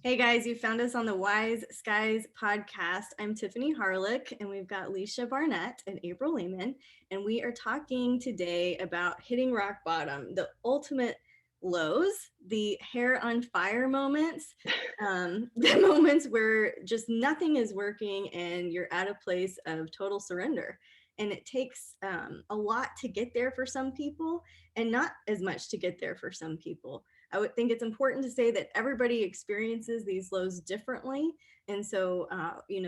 Hey guys, you found us on the Wise Skies podcast. I'm Tiffany Harlick, and we've got Leisha Barnett and April Lehman, and we are talking today about hitting rock bottom, the ultimate lows, the hair on fire moments, the moments where just nothing is working and you're at a place of total surrender. And it takes a lot to get there for some people, and not as much to get there for some people. I would think it's important to say that everybody experiences these lows differently. And so,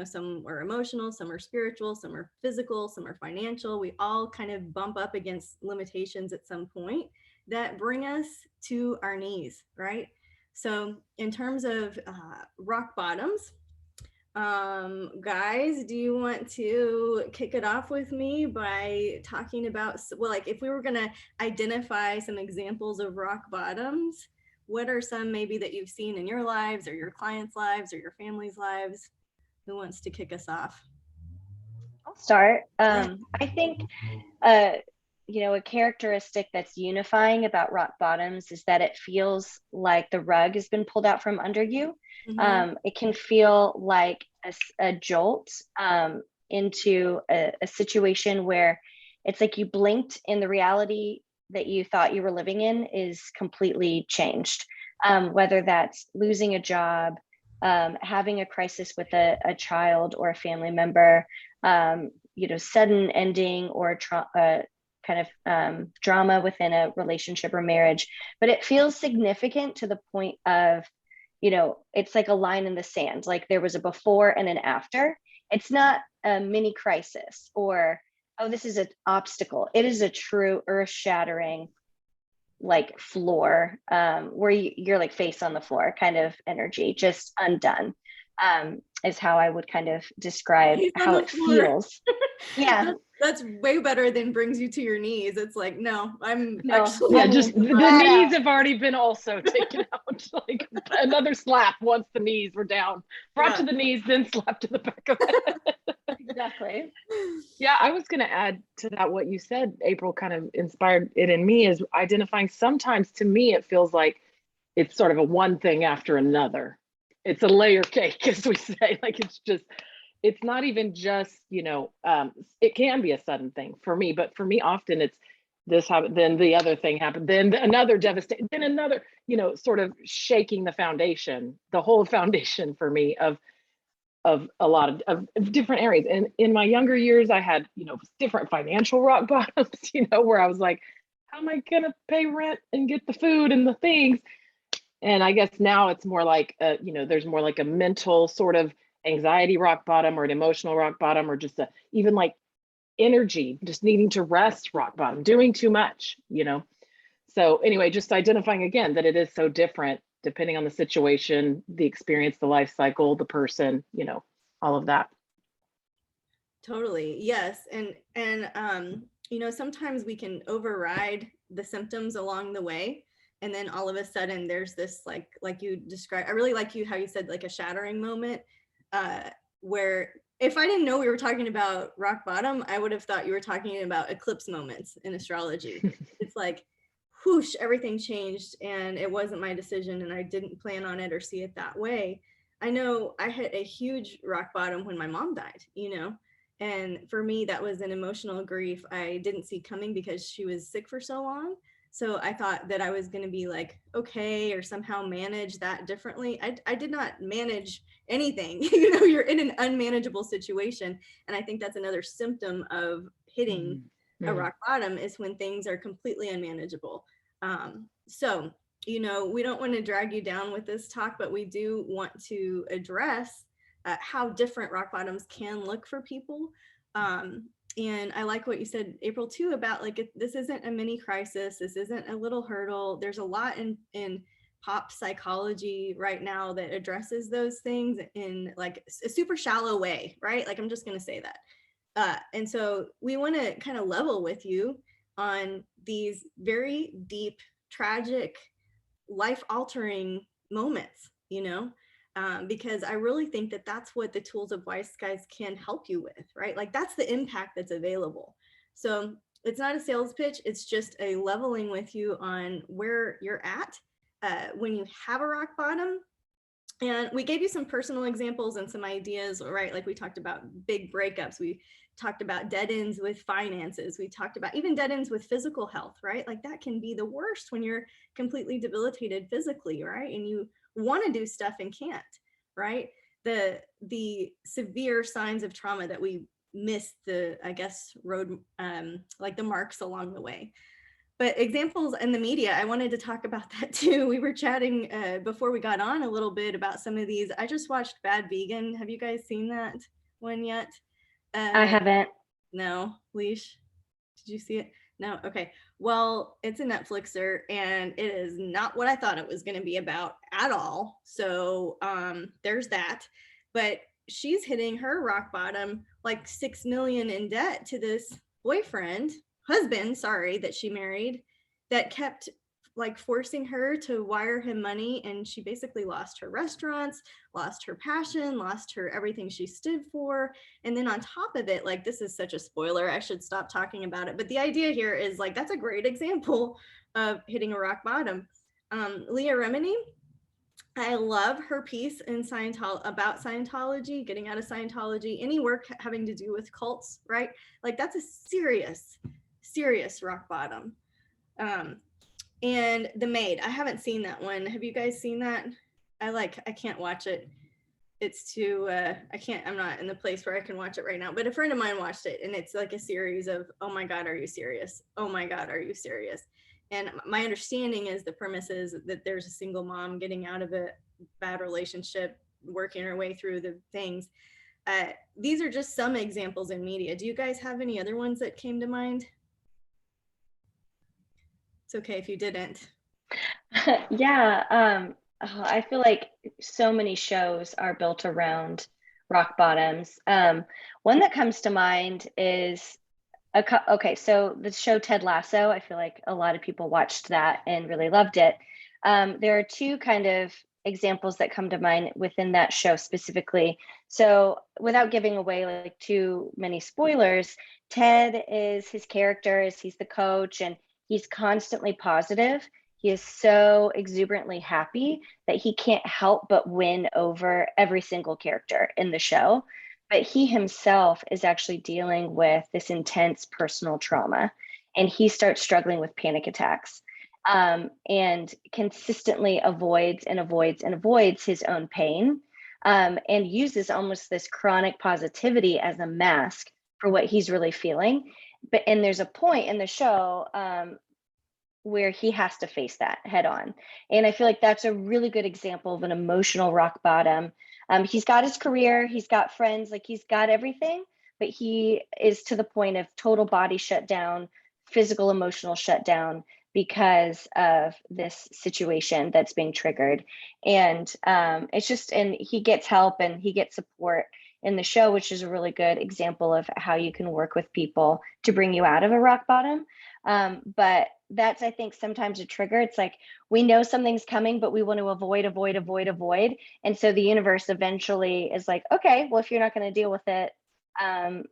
some are emotional, some are spiritual, some are physical, some are financial. We all kind of bump up against limitations at some point that bring us to our knees, right? So, in terms of rock bottoms, guys, do you want to kick it off with me by talking about, well, like if we were going to identify some examples of rock bottoms, what are some maybe that you've seen in your lives or your clients' lives or your family's lives? Who wants to kick us off? I'll start. I think, uh, a characteristic that's unifying about rock bottoms is that it feels like the rug has been pulled out from under you. Mm-hmm. It can feel like a jolt into a situation where it's like you blinked and the reality that you thought you were living in is completely changed. Whether that's losing a job, having a crisis with a child or a family member, sudden ending or kind of drama within a relationship or marriage, but it feels significant to the point of, it's like a line in the sand, like there was a before and an after. It's not a mini crisis or, oh, this is an obstacle. It is a true earth shattering like floor where you're like face on the floor kind of energy, just undone, is how I would kind of describe He's on how the it floor. feels. Yeah. That's way better than brings you to your knees. It's like, no, I'm No, actually Yeah, I'm just the flat knees out. have already been also taken out. Like another slap once the knees were down. Brought yeah. to the knees, then slap to the back of the head. Exactly. Yeah, I was going to add to that what you said, April kind of inspired it in me is identifying sometimes to me it feels like it's sort of a one thing after another. It's a layer cake, as we say. Like it's not even just, it can be a sudden thing for me, but for me, often it's this happened, then the other thing happened, then another devastation, then another, sort of shaking the foundation, the whole foundation for me of a lot of different areas. And in my younger years, I had, different financial rock bottoms, where I was like, how am I going to pay rent and get the food and the things? And I guess now it's more like, there's more like a mental sort of anxiety rock bottom or an emotional rock bottom or just even like energy, just needing to rest rock bottom, doing too much. So anyway, just identifying again that it is so different depending on the situation, the experience, the life cycle, the person, all of that. Totally. Yes. Sometimes we can override the symptoms along the way. And then all of a sudden there's this like you described. I really like how you said like a shattering moment, where if I didn't know we were talking about rock bottom, I would have thought you were talking about eclipse moments in astrology. It's like whoosh, everything changed and it wasn't my decision and I didn't plan on it or see it that way. I know I hit a huge rock bottom when my mom died. And for me, that was an emotional grief I didn't see coming because she was sick for so long. So I thought that I was going to be like, okay, or somehow manage that differently. I did not manage anything. You're in an unmanageable situation. And I think that's another symptom of hitting a Mm-hmm. rock bottom is when things are completely unmanageable. So, we don't want to drag you down with this talk, but we do want to address how different rock bottoms can look for people. And I like what you said, April, too, about like this isn't a mini crisis. This isn't a little hurdle. There's a lot in pop psychology right now that addresses those things in like a super shallow way, right? Like I'm just going to say that. And so we want to kind of level with you on these very deep, tragic, life altering moments, because I really think that that's what the tools of Wise Skies can help you with, right? Like that's the impact that's available. So it's not a sales pitch, it's just a leveling with you on where you're at when you have a rock bottom And we gave you some personal examples and some ideas, right? Like we talked about big breakups. We talked about dead ends with finances. We talked about even dead ends with physical health, right? Like that can be the worst when you're completely debilitated physically, right? And you want to do stuff and can't, right? The severe signs of trauma that we miss the, I guess, road, like the marks along the way. But examples in the media, I wanted to talk about that too. We were chatting before we got on a little bit about some of these. I just watched Bad Vegan. Have you guys seen that one yet? I Uh, haven't. no, Leash, did you see it? No, okay. Well, it's a Netflixer, and it is not what I thought it was going to be about at all. So there's that. But she's hitting her rock bottom, like 6 million in debt to this husband, sorry, that she married, that kept like forcing her to wire him money, and she basically lost her restaurants, lost her passion, lost her everything she stood for. And then on top of it, like, this is such a spoiler, I should stop talking about it, but the idea here is like, that's a great example of hitting a rock bottom. Leah Remini, I love her piece in about Scientology, getting out of Scientology, any work having to do with cults, right? Like that's a serious rock bottom. And The Maid, I haven't seen that one. Have you guys seen that? I can't watch it. It's too, I'm not in the place where I can watch it right now, but a friend of mine watched it, and it's like a series of, oh my God, are you serious? Oh my God, are you serious? And my understanding is the premise is that there's a single mom getting out of a bad relationship, working her way through the things. These are just some examples in media. Do you guys have any other ones that came to mind? It's okay if you didn't. Yeah, I feel like so many shows are built around rock bottoms. One that comes to mind is okay, so the show Ted Lasso, I feel like a lot of people watched that and really loved it. There are two kind of examples that come to mind within that show specifically. So without giving away like too many spoilers, Ted is his character is he's the coach and he's constantly positive. He is so exuberantly happy that he can't help but win over every single character in the show. But he himself is actually dealing with this intense personal trauma, and he starts struggling with panic attacks, and consistently avoids and avoids and avoids his own pain, and uses almost this chronic positivity as a mask for what he's really feeling. And there's a point in the show where he has to face that head on. And I feel like that's a really good example of an emotional rock bottom. He's got his career, he's got friends, like he's got everything, but he is to the point of total body shutdown, physical, emotional shutdown because of this situation that's being triggered. And it's just, and he gets help and he gets support in the show, which is a really good example of how you can work with people to bring you out of a rock bottom. But that's, I think, sometimes a trigger. It's like we know something's coming, but we want to avoid. And so the universe eventually is like, okay, well, if you're not going to deal with it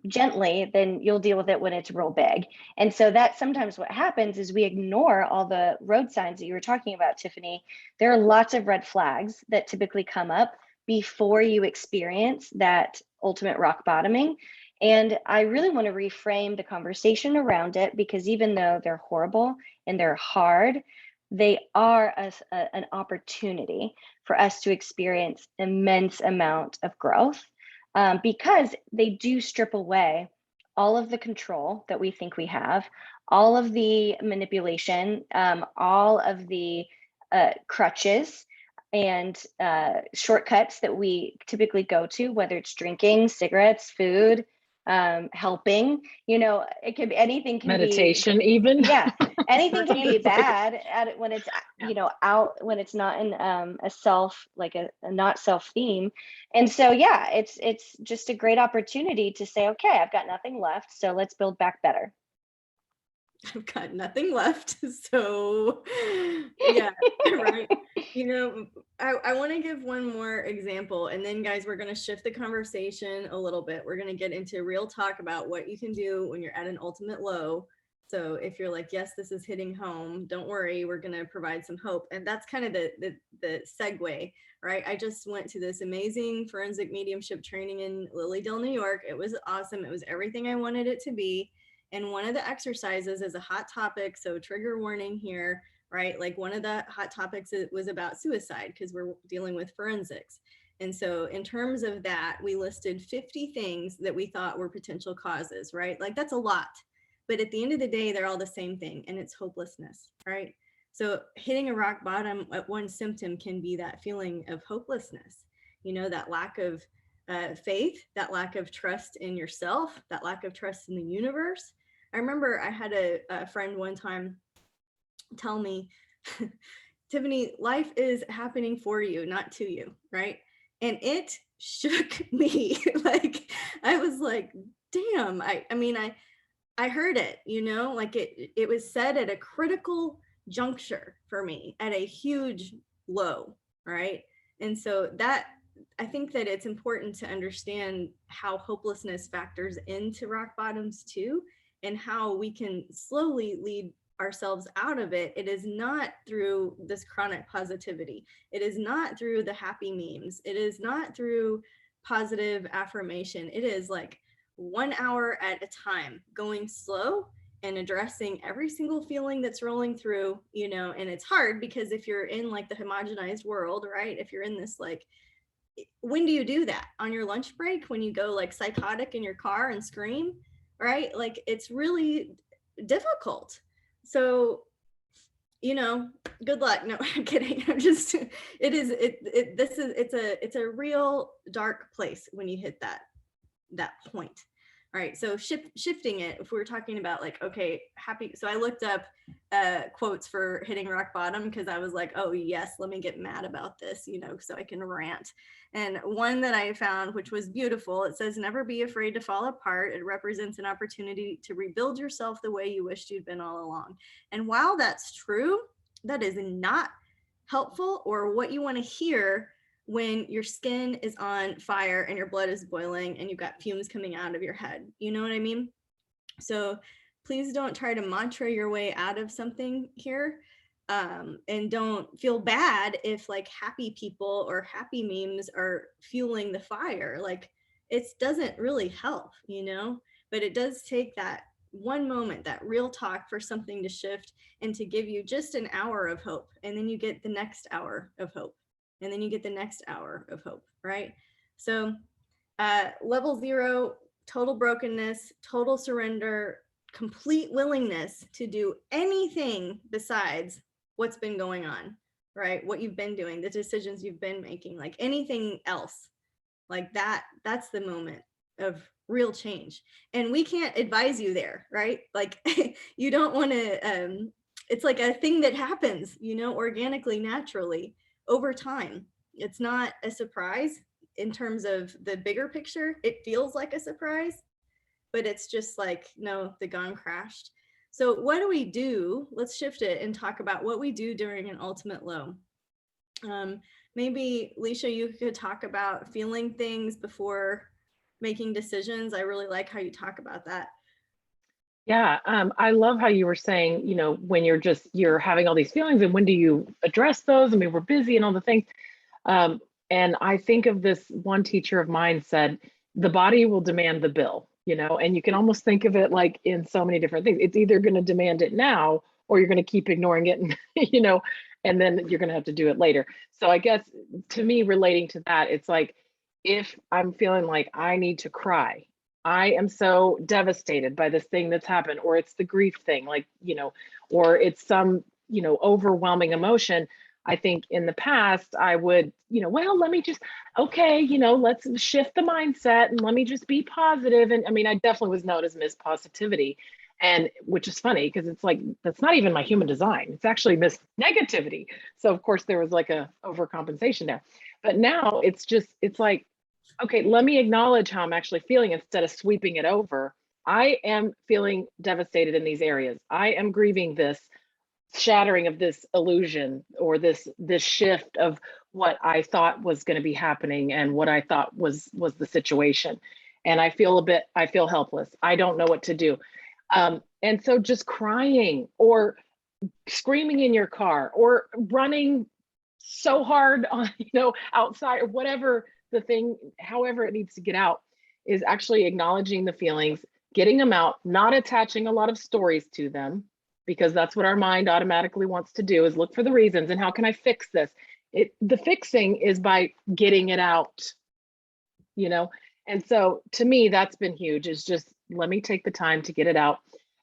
gently, then you'll deal with it when it's real big. And so that's sometimes what happens is we ignore all the road signs that you were talking about, Tiffany. There are lots of red flags that typically come up before you experience that ultimate rock bottoming. And I really want to reframe the conversation around it, because even though they're horrible and they're hard, they are an opportunity for us to experience immense amount of growth, because they do strip away all of the control that we think we have, all of the manipulation, all of the crutches and shortcuts that we typically go to, whether it's drinking, cigarettes, food, helping, it could be anything, can Meditation be, even. yeah, anything can be bad at it when it's, out, when it's not in a self, like a not self theme. And so, yeah, it's just a great opportunity to say, okay, I've got nothing left, so let's build back better. I've got nothing left. So yeah, right. I want to give one more example, and then guys, we're going to shift the conversation a little bit. We're going to get into real talk about what you can do when you're at an ultimate low So if you're like, yes, this is hitting home, don't worry, we're going to provide some hope. And that's kind of the segue, right? I just went to this amazing forensic mediumship training in Lilydale, New York. It was awesome. It was everything I wanted it to be. And one of the exercises is a hot topic. So trigger warning here, right? Like one of the hot topics was about suicide because we're dealing with forensics. And so in terms of that, we listed 50 things that we thought were potential causes, right? Like that's a lot. But at the end of the day, they're all the same thing, and it's hopelessness, right? So hitting a rock bottom at one symptom can be that feeling of hopelessness, you know, that lack of faith, that lack of trust in yourself, that lack of trust in the universe. I remember I had a friend one time tell me, Tiffany, life is happening for you, not to you, right? And it shook me. Like, I was like, damn, I heard it, you know, like it was said at a critical juncture for me, at a huge low, right? And so that, I think that it's important to understand how hopelessness factors into rock bottoms too, and how we can slowly lead ourselves out of it. It is not through this chronic positivity. It is not through the happy memes. It is not through positive affirmation. It is like 1 hour at a time, going slow and addressing every single feeling that's rolling through, you know. And it's hard because if you're in like the homogenized world, right? If you're in this, like, when do you do that? On your lunch break, when you go like psychotic in your car and scream, right? Like it's really difficult. So, you know, good luck. No, I'm kidding. I'm just, it's a real dark place when you hit that point. All right, so shifting it, if we're talking about like, okay, happy. So I looked up quotes for hitting rock bottom because I was like, oh yes, let me get mad about this, you know, so I can rant. And one that I found, which was beautiful, it says, never be afraid to fall apart. It represents an opportunity to rebuild yourself the way you wished you'd been all along. And while that's true, that is not helpful or what you want to hear when your skin is on fire and your blood is boiling and you've got fumes coming out of your head. You know what I mean? So please don't try to mantra your way out of something here. And don't feel bad if like happy people or happy memes are fueling the fire. Like it doesn't really help, you know, but it does take that one moment, that real talk, for something to shift and to give you just an hour of hope. And then you get the next hour of hope. And then you get the next hour of hope, right? So level 0, total brokenness, total surrender, complete willingness to do anything besides what's been going on, right? What you've been doing, the decisions you've been making, like anything else, like that's the moment of real change. And we can't advise you there, right? Like you don't want to, it's like a thing that happens, you know, organically, naturally, over time. It's not a surprise in terms of the bigger picture. It feels like a surprise, but it's just like, no, the gun crashed. So what do we do? Let's shift it and talk about what we do during an ultimate low. Maybe Leisha, you could talk about feeling things before making decisions. I really like how you talk about that. Yeah, I love how you were saying, you know, when you're having all these feelings and when do you address those? I mean, we're busy and all the things. And I think of this one teacher of mine said, the body will demand the bill, you know, and you can almost think of it like in so many different things. It's either going to demand it now or you're going to keep ignoring it and, you know, and then you're going to have to do it later. So I guess to me, relating to that, it's like, if I'm feeling like I need to cry, I am so devastated by this thing that's happened, or it's the grief thing, like, you know, or it's some, you know, overwhelming emotion. I think in the past I would, you know, well, let me just, okay, you know, let's shift the mindset and let me just be positive. And I mean, I definitely was known as Miss Positivity, and which is funny because it's like, that's not even my human design. It's actually Miss Negativity. So of course there was like a overcompensation there. But now it's just, it's like, okay, let me acknowledge how I'm actually feeling instead of sweeping it over. I am feeling devastated in these areas. I am grieving this shattering of this illusion, or this shift of what I thought was going to be happening and what I thought was the situation. And I feel helpless. I don't know what to do. And so just crying or screaming in your car or running so hard on, outside or whatever the thing, however it needs to get out, is actually acknowledging the feelings, getting them out, not attaching a lot of stories to them, because that's what our mind automatically wants to do, is look for the reasons and how can I fix this? The fixing is by getting it out, And so to me, that's been huge, is just let me take the time to get it out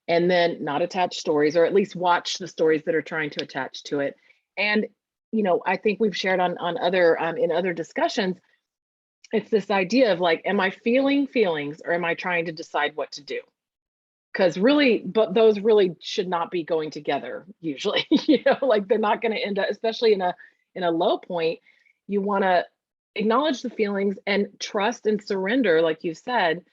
and then not attach stories, or at least watch the stories that are trying to attach to it. And, I think we've shared on other, in other discussions, it's this idea of like, am I feeling feelings or am I trying to decide what to do? Because really, but those really should not be going together usually, like they're not going to end up, especially in a low point. You want to acknowledge the feelings and trust and surrender, like you said.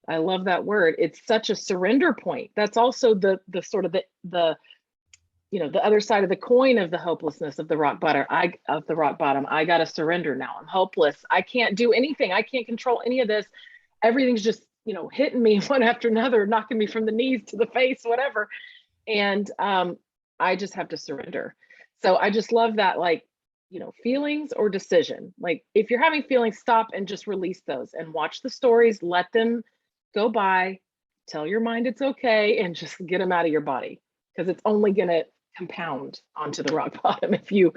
I love that word. It's such a surrender point. That's also the sort of the the other side of the coin of the hopelessness of the rock bottom. I got to surrender now. I'm hopeless. I can't do anything. I can't control any of this. Everything's just, hitting me one after another, knocking me from the knees to the face, whatever. And I just have to surrender. So I just love that, like, feelings or decision. Like if you're having feelings, stop and just release those and watch the stories, let them go by, tell your mind it's okay, and just get them out of your body, because it's only going to compound onto the rock bottom if you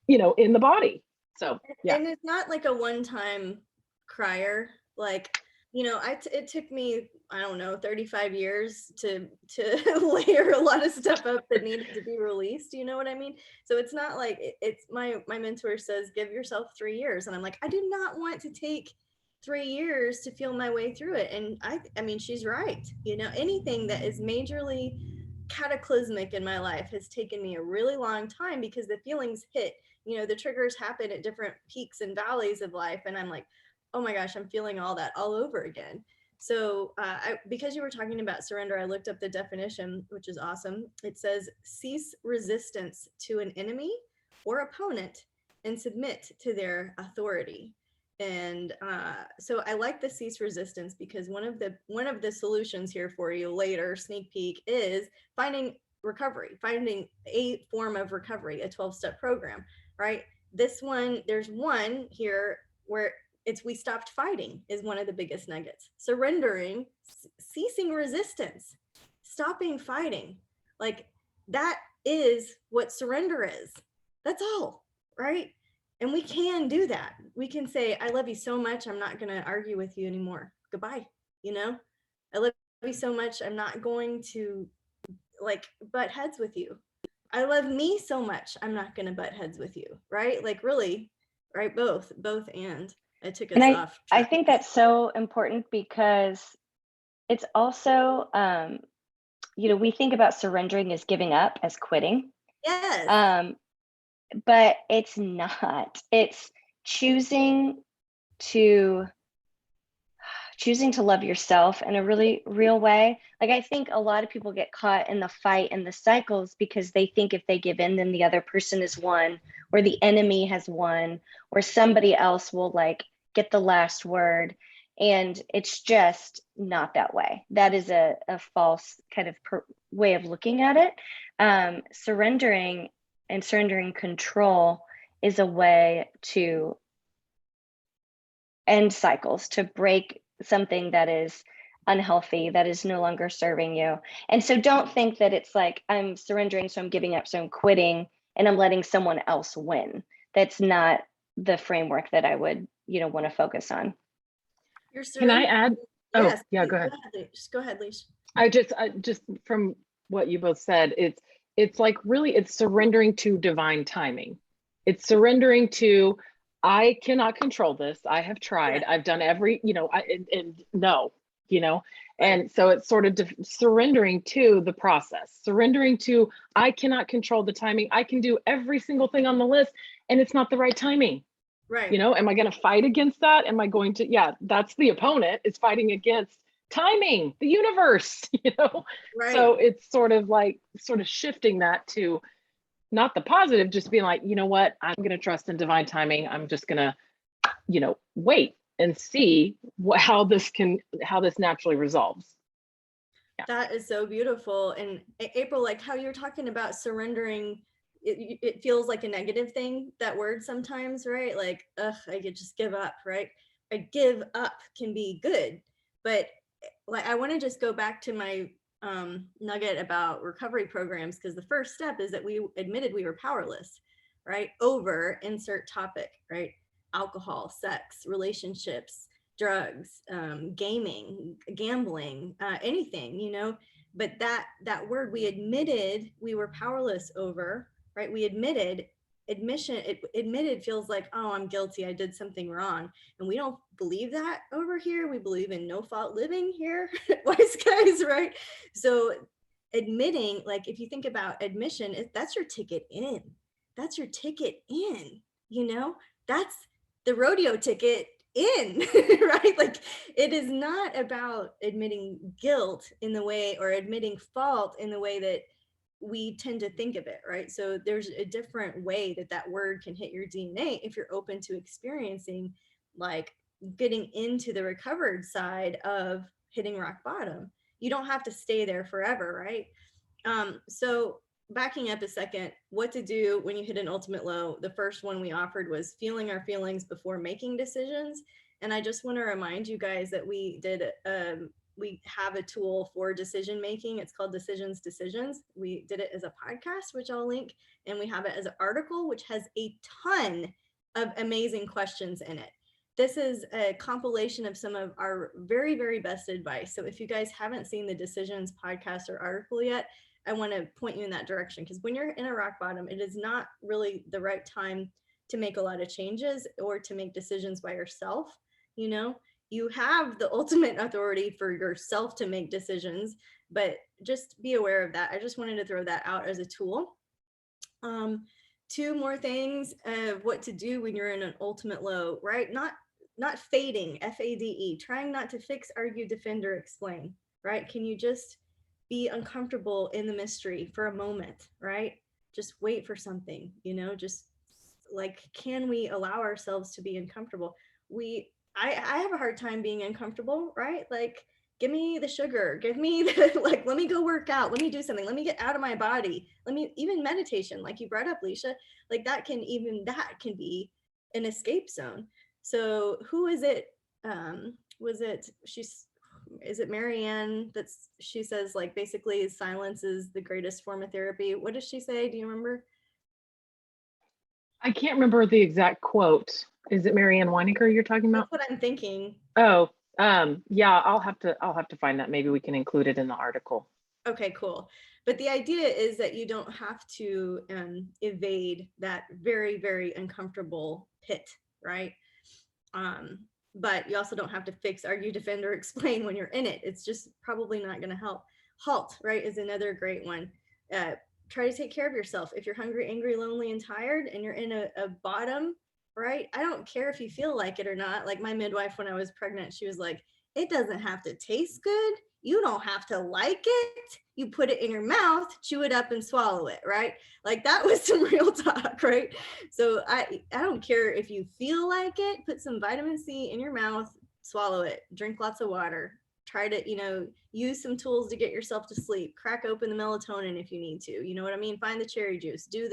in the body. So yeah. And it's not like a one-time crier. Like, it took me, I don't know, 35 years to layer a lot of stuff up that needed to be released. You know what I mean? So it's not like it's my mentor says, give yourself 3 years. And I'm like, I do not want to take 3 years to feel my way through it. And I mean, she's right. Anything that is majorly cataclysmic in my life has taken me a really long time, because the feelings hit, the triggers happen at different peaks and valleys of life. And I'm like, oh my gosh, I'm feeling all that all over again. So because you were talking about surrender, I looked up the definition, which is awesome. It says, cease resistance to an enemy or opponent and submit to their authority. And so I like the cease resistance, because one of the solutions here for you later, sneak peek, is finding recovery, finding a form of recovery, a 12-step program, right? This one, there's one here where it's we stopped fighting is one of the biggest nuggets. Surrendering, ceasing resistance, stopping fighting. Like that is what surrender is. That's all, right? And we can do that. We can say, I love you so much, I'm not going to argue with you anymore. Goodbye. I love you so much, I'm not going to butt heads with you. I love me so much, I'm not going to butt heads with you. Right? Like really, right? Both. And I took us off track. I think that's so important, because it's also, we think about surrendering as giving up, as quitting. Yes. But it's not. It's choosing to love yourself in a really real way. Like I think a lot of people get caught in the fight and the cycles because they think if they give in, then the other person has won, or the enemy has won, or somebody else will get the last word. And it's just not that way. That is a false kind of way of looking at it. Surrendering control is a way to end cycles, to break something that is unhealthy, that is no longer serving you. And so don't think that it's like I'm surrendering, so I'm giving up, so I'm quitting, and I'm letting someone else win. That's not the framework that I would, want to focus on. Can I add? Yes, oh, yeah, go ahead. Go ahead, Leash. I just from what you both said, it's like really, it's surrendering to divine timing. It's surrendering to, I cannot control this. I have tried. Yeah. I've done every, and so it's sort of surrendering to the process, surrendering to, I cannot control the timing. I can do every single thing on the list and it's not the right timing. Right. Am I going to fight against that? Am I going to, that's the opponent is fighting against timing, the universe, Right. So it's sort of shifting that to not the positive, just being like, you know what, I'm going to trust in divine timing. I'm just going to, wait and see how this naturally resolves. That is so beautiful. And April, like how you're talking about surrendering, it feels like a negative thing, that word sometimes, right? Like, ugh, I could just give up, right? I give up can be good, but like I want to just go back to my nugget about recovery programs, because the first step is that we admitted we were powerless, right? Over insert topic, right? Alcohol, sex, relationships, drugs, gaming, gambling, anything, but that word, we admitted we were powerless over, right? We admitted feels like, oh, I'm guilty, I did something wrong. And we don't believe that over here. We believe in no fault living here. Wise guys, right? So admitting, like if you think about admission, that's your ticket in. That's your ticket in, that's the rodeo ticket in. Right? Like it is not about admitting guilt in the way, or admitting fault in the way that we tend to think of it, right? So there's a different way that word can hit your DNA if you're open to experiencing, like getting into the recovered side of hitting rock bottom. You don't have to stay there forever, right? So backing up a second, what to do when you hit an ultimate low. The first one we offered was feeling our feelings before making decisions. And I just want to remind you guys that we have a tool for decision making. It's called Decisions. We did it as a podcast, which I'll link, and we have it as an article, which has a ton of amazing questions in it. This is a compilation of some of our very, very best advice. So if you guys haven't seen the Decisions podcast or article yet, I want to point you in that direction, because when you're in a rock bottom, it is not really the right time to make a lot of changes or to make decisions by yourself. You have the ultimate authority for yourself to make decisions, but just be aware of that. I just wanted to throw that out as a tool. Two more things of what to do when you're in an ultimate low, right? Not fading, F-A-D-E, trying not to fix, argue, defend, or explain, right? Can you just be uncomfortable in the mystery for a moment, right? Just wait for something, just like, can we allow ourselves to be uncomfortable? I have a hard time being uncomfortable, right? Like, give me the sugar, give me the, like, let me go work out, let me do something, let me get out of my body, even meditation, like you brought up, Leisha, like that can be an escape zone. So who is it? Is it Marianne she says, like, basically silence is the greatest form of therapy? What does she say? Do you remember? I can't remember the exact quote. Is it Marianne Weinecker you're talking about? That's what I'm thinking. Oh, yeah, I'll have to find that. Maybe we can include it in the article. Okay, cool. But the idea is that you don't have to evade that very, very uncomfortable pit, right? But you also don't have to fix, argue, defend, or explain when you're in it. It's just probably not going to help. Halt, right, is another great one. Try to take care of yourself. If you're hungry, angry, lonely, and tired, and you're in a bottom, right? I don't care if you feel like it or not. Like my midwife, when I was pregnant, she was like, it doesn't have to taste good. You don't have to like it. You put it in your mouth, chew it up, and swallow it, right? Like that was some real talk, right? So I don't care if you feel like it. Put some vitamin C in your mouth, swallow it, drink lots of water. Try to, use some tools to get yourself to sleep. Crack open the melatonin if you need to. You know what I mean? Find the cherry juice. Do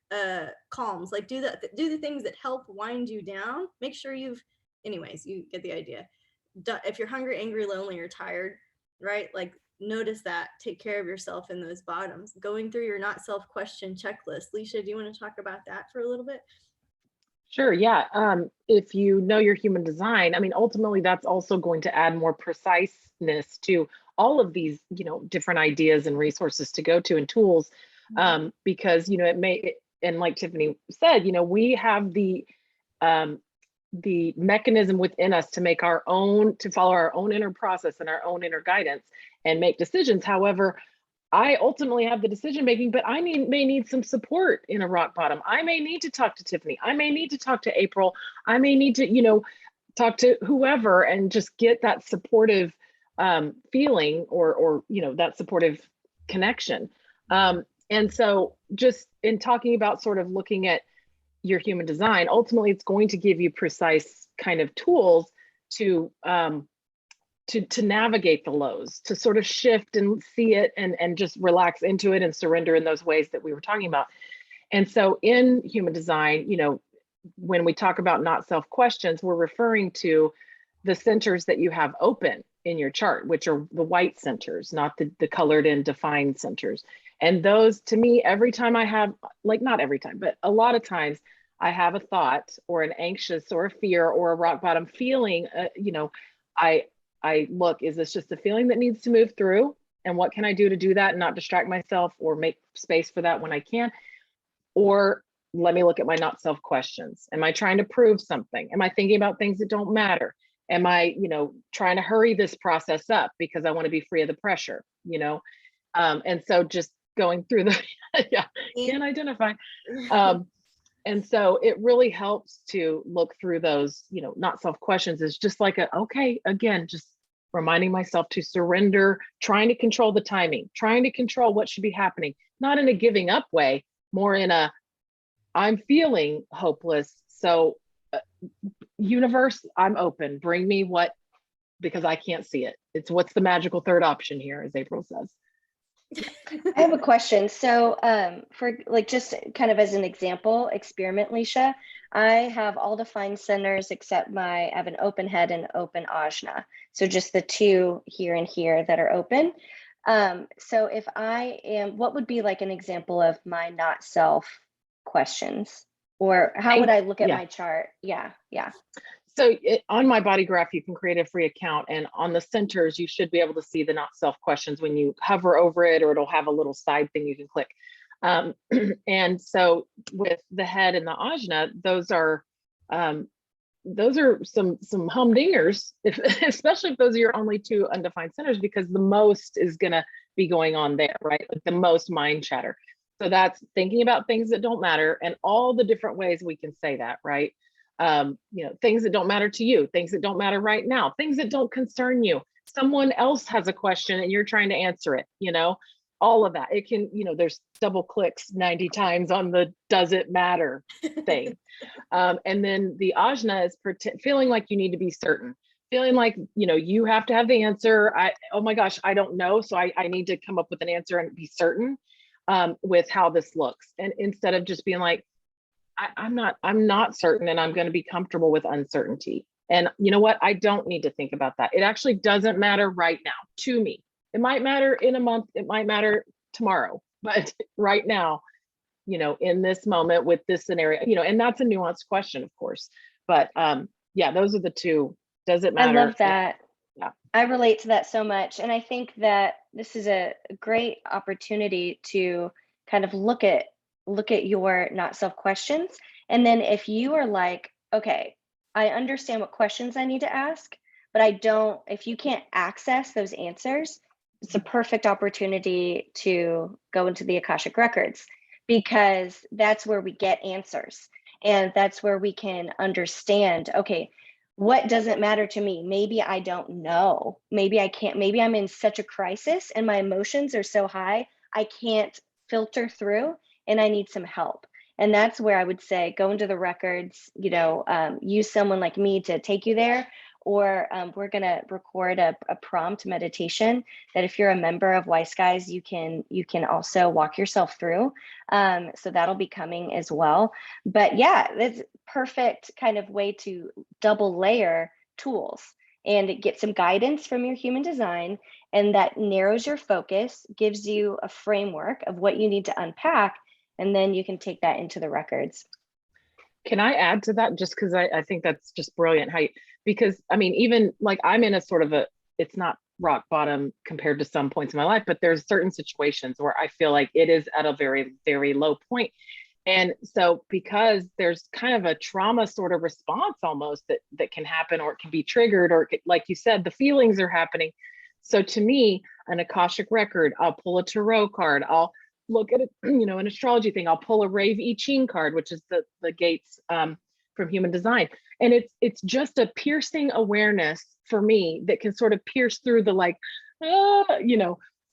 the calms. Like do the things that help wind you down. Make sure anyways, you get the idea. If you're hungry, angry, lonely, or tired, right? Like notice that. Take care of yourself in those bottoms. Going through your not self-question checklist. Leisha, do you want to talk about that for a little bit? Sure, yeah. If you know your human design, I mean, ultimately that's also going to add more preciseness to all of these, different ideas and resources to go to and tools, because, and like Tiffany said, we have the mechanism within us to follow our own inner process and our own inner guidance and make decisions. However, I ultimately have the decision making, but I may need some support in a rock bottom. I may need to talk to Tiffany. I may need to talk to April. I may need to, talk to whoever and just get that supportive feeling or that supportive connection. And so just in talking about sort of looking at your human design, ultimately it's going to give you precise kind of tools to to navigate the lows, to sort of shift and see it and just relax into it and surrender in those ways that we were talking about. And so in human design, when we talk about not self questions, we're referring to the centers that you have open in your chart, which are the white centers, not the colored and defined centers. And those, to me, every time I have, like, not every time, but a lot of times I have a thought or an anxious or a fear or a rock bottom feeling, I look, is this just a feeling that needs to move through? And what can I do to do that and not distract myself or make space for that when I can? Or let me look at my not self questions. Am I trying to prove something? Am I thinking about things that don't matter? Am I, trying to hurry this process up because I want to be free of the pressure, And so just going through the, yeah, can't identify. And so it really helps to look through those, not self questions is just like okay, again, just reminding myself to surrender, trying to control the timing, trying to control what should be happening, not in a giving up way, more in a, I'm feeling hopeless. So universe, I'm open, bring me what, because I can't see it. It's what's the magical third option here, as April says. I have a question. So for like, just kind of as an example, experiment, Leisha, I have all defined centers except I have an open head and open ajna. So just the two here and here that are open. So if I am, what would be like an example of my not self questions? Or how would I look at my chart? Yeah. So on my body graph, you can create a free account, and on the centers, you should be able to see the not self questions when you hover over it, or it'll have a little side thing you can click. And so with the head and the ajna, those are some humdingers, especially if those are your only two undefined centers, because the most is going to be going on there, right? Like the most mind chatter. So that's thinking about things that don't matter, and all the different ways we can say that, right? Things that don't matter to you, things that don't matter right now, things that don't concern you. Someone else has a question and you're trying to answer it, all of that. It can, there's double clicks 90 times on the does it matter thing. And then the ajna is feeling like you need to be certain, feeling like, you have to have the answer. Oh my gosh, I don't know. So I need to come up with an answer and be certain with how this looks. And instead of just being like, I'm not certain, and I'm going to be comfortable with uncertainty. And you know what? I don't need to think about that. It actually doesn't matter right now to me. It might matter in a month. It might matter tomorrow, but right now, in this moment with this scenario, and that's a nuanced question, of course. But yeah, those are the two. Does it matter? I love that. Yeah. I relate to that so much. And I think that this is a great opportunity to kind of look at your not self questions. And then if you are like, okay, I understand what questions I need to ask, but if you can't access those answers, it's a perfect opportunity to go into the Akashic records, because that's where we get answers. And that's where we can understand, okay, what doesn't matter to me? Maybe I don't know. Maybe I can't, maybe I'm in such a crisis and my emotions are so high, I can't filter through and I need some help. And that's where I would say, go into the records, use someone like me to take you there, or we're going to record a prompt meditation that if you're a member of Wise Guys, you can also walk yourself through. So that'll be coming as well. But yeah, that's perfect kind of way to double layer tools and get some guidance from your human design. And that narrows your focus, gives you a framework of what you need to unpack, and then you can take that into the records. Can I add to that? Just because I think that's just brilliant. Because I mean, even like I'm in a sort of it's not rock bottom compared to some points in my life, but there's certain situations where I feel like it is at a very, very low point. And so because there's kind of a trauma sort of response almost that can happen, or it can be triggered, or like you said, the feelings are happening. So to me, an Akashic record, I'll pull a tarot card, I'll look at it, an astrology thing, I'll pull a Rave I Ching card, which is the gates from human design. And it's just a piercing awareness for me that can sort of pierce through the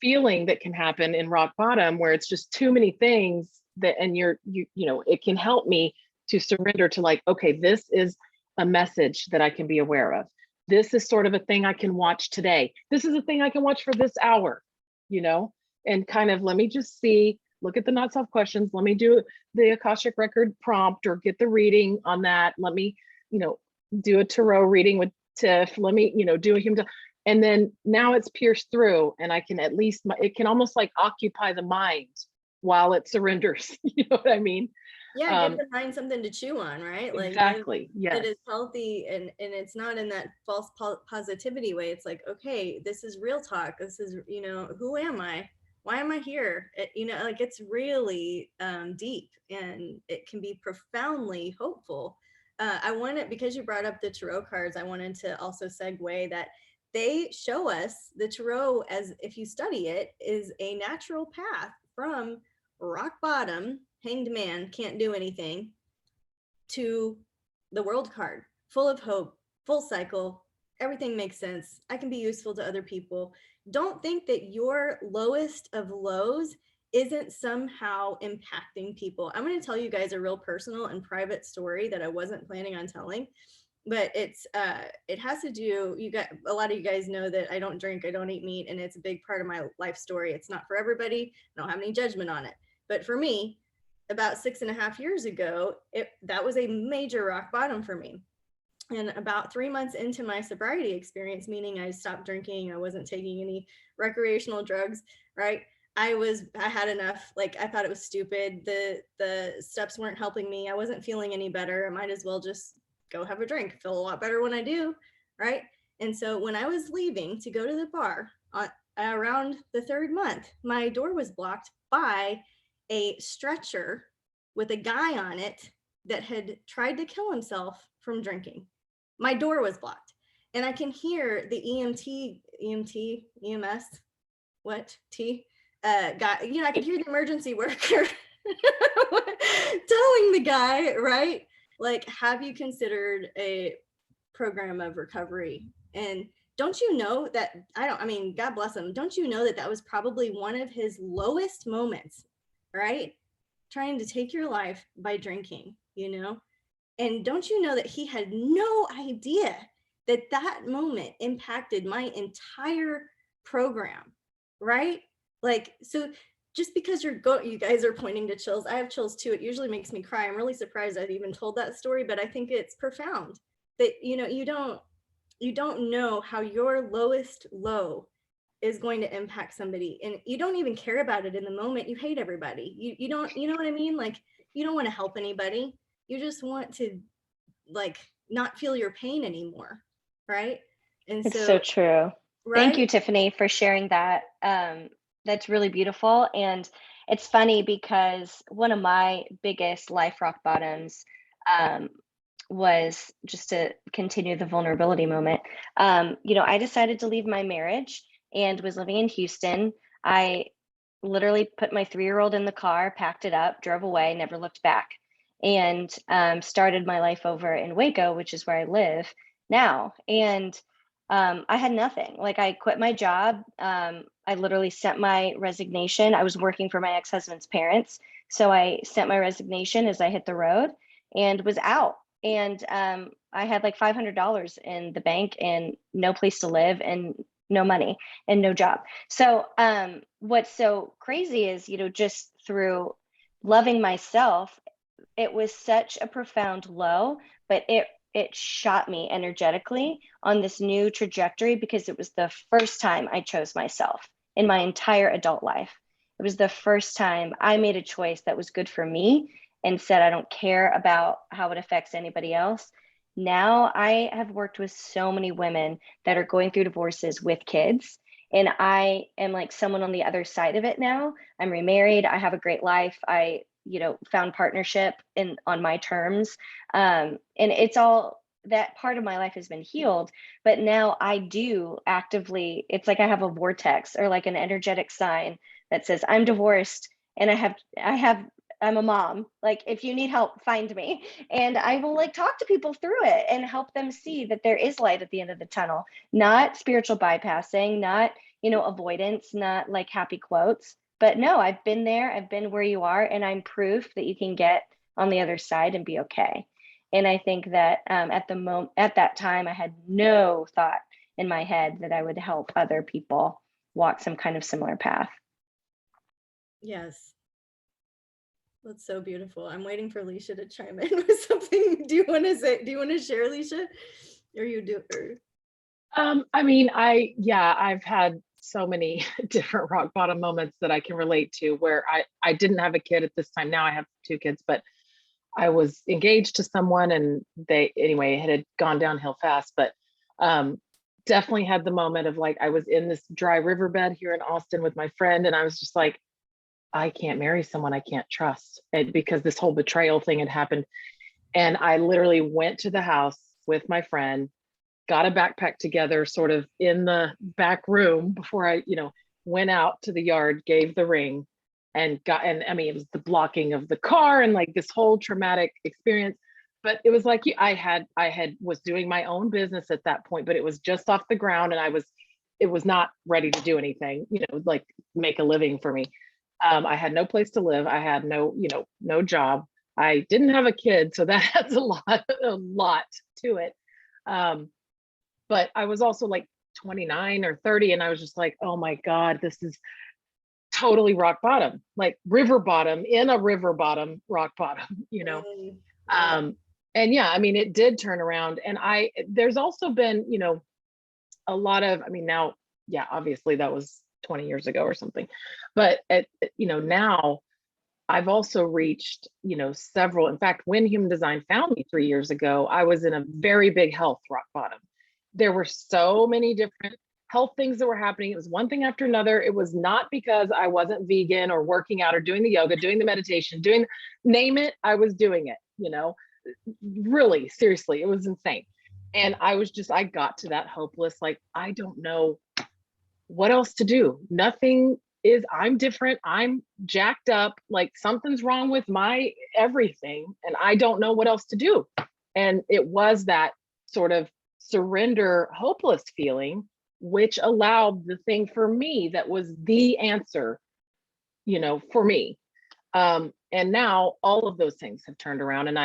feeling that can happen in rock bottom, where it's just too many things that, and it can help me to surrender to like, okay, this is a message that I can be aware of. This is sort of a thing I can watch today. This is a thing I can watch for this hour, you know, and kind of let me just see, look at the not self questions. Let me do the Akashic record prompt or get the reading on that. Let me, you know, do a tarot reading with Tiff. Let me, you know, do a human. And then now it's pierced through, and I can at least, it can almost like occupy the mind while it surrenders. You know what I mean? Yeah, give the mind something to chew on, right? Like Exactly. that Yes. is healthy, and it's not in that false positivity way. It's like, okay, this is real talk. This is, you know, who am I? Why am I here? You know, like it's really deep, and it can be profoundly hopeful. I wanted, because you brought up the tarot cards, I wanted to also segue that they show us the tarot, as if you study it, is a natural path from rock bottom, hanged man, can't do anything, to the world card, full of hope, full cycle, everything makes sense. I can be useful to other people. Don't think that your lowest of lows isn't somehow impacting people. I'm going to tell you guys a real personal and private story that I wasn't planning on telling, but it has to do, you got, a lot of you guys know that I don't drink, I don't eat meat, and it's a big part of my life story. It's not for everybody. I don't have any judgment on it. But for me, about 6.5 years ago, that was a major rock bottom for me. And about 3 months into my sobriety experience, meaning I stopped drinking, I wasn't taking any recreational drugs, right? I had enough. Like, I thought it was stupid. The steps weren't helping me. I wasn't feeling any better. I might as well just go have a drink. I feel a lot better when I do, right? And so when I was leaving to go to the bar around the third month, my door was blocked by a stretcher with a guy on it that had tried to kill himself from drinking. My door was blocked, and I can hear the EMS, what T guy. You know, I could hear the emergency worker telling the guy, right? Like, have you considered a program of recovery? And don't you know that, I mean, God bless him. Don't you know that that was probably one of his lowest moments, right? Trying to take your life by drinking, you know? And don't you know that he had no idea that that moment impacted my entire program, right? Like, so just because you guys are pointing to chills, I have chills too. It usually makes me cry. I'm really surprised I've even told that story, but I think it's profound that, you know, you don't know how your lowest low is going to impact somebody, and you don't even care about it in the moment. You hate everybody. You don't, you know what I mean? Like, you don't want to help anybody. You just want to, like, not feel your pain anymore, right? And It's so so, true. Thank right? you, Tiffany, for sharing that. That's really beautiful. And it's funny because one of my biggest life rock bottoms um, was, just to continue the vulnerability moment. You know, I decided to leave my marriage and was living in Houston. I literally put my 3-year-old in the car, packed it up, drove away, never looked back, and started my life over in Waco, which is where I live now. And I had nothing. Like, I quit my job. I literally sent my resignation. I was working for my ex-husband's parents. So I sent my resignation as I hit the road and was out. And I had like $500 in the bank and no place to live and no money and no job. So what's so crazy is, you know, just through loving myself, it was such a profound low, but it shot me energetically on this new trajectory, because it was the first time I chose myself in my entire adult life. It was the first time I made a choice that was good for me and said, I don't care about how it affects anybody else. Now I have worked with so many women that are going through divorces with kids. And I am like someone on the other side of it now. I'm remarried. I have a great life. I, you know, found partnership on my terms. And it's all, that part of my life has been healed, but now I do actively, it's like I have a vortex or like an energetic sign that says I'm divorced, and I'm a mom. Like, if you need help, find me. And I will like talk to people through it and help them see that there is light at the end of the tunnel, not spiritual bypassing, not, you know, avoidance, not like happy quotes, but no, I've been there, I've been where you are, and I'm proof that you can get on the other side and be okay. And I think that at that time, I had no thought in my head that I would help other people walk some kind of similar path. Yes. That's so beautiful. I'm waiting for Alicia to chime in with something. Do you want to share, Alicia? Or you do? Or... I mean, I've had so many different rock bottom moments that I can relate to where I didn't have a kid at this time. Now I have 2 kids, but I was engaged to someone and it had gone downhill fast, but definitely had the moment of like, I was in this dry riverbed here in Austin with my friend. And I was just like, I can't marry someone I can't trust. And because this whole betrayal thing had happened. And I literally went to the house with my friend, got a backpack together sort of in the back room before I, went out to the yard, gave the ring and I mean, it was the blocking of the car and like this whole traumatic experience. But it was like, was doing my own business at that point, but it was just off the ground and it was not ready to do anything, like make a living for me. I had no place to live. I had no job. I didn't have a kid. So that adds a lot to it. But I was also like 29 or 30 and I was just like, oh my God, this is totally rock bottom, like river bottom in a river bottom, rock bottom, and yeah, I mean, it did turn around. And there's also been, a lot of, I mean, now, yeah, obviously that was 20 years ago or something, but now I've also reached, several, in fact, when Human Design found me 3 years ago, I was in a very big health rock bottom. There were so many different health things that were happening. It was one thing after another. It was not because I wasn't vegan or working out or doing the yoga, doing the meditation, name it, I was doing it, really, seriously, it was insane. And I got to that hopeless, like, I don't know what else to do. I'm different. I'm jacked up. Like something's wrong with my everything. And I don't know what else to do. And it was that sort of surrender, hopeless feeling, which allowed the thing for me that was the answer, for me. And now all of those things have turned around and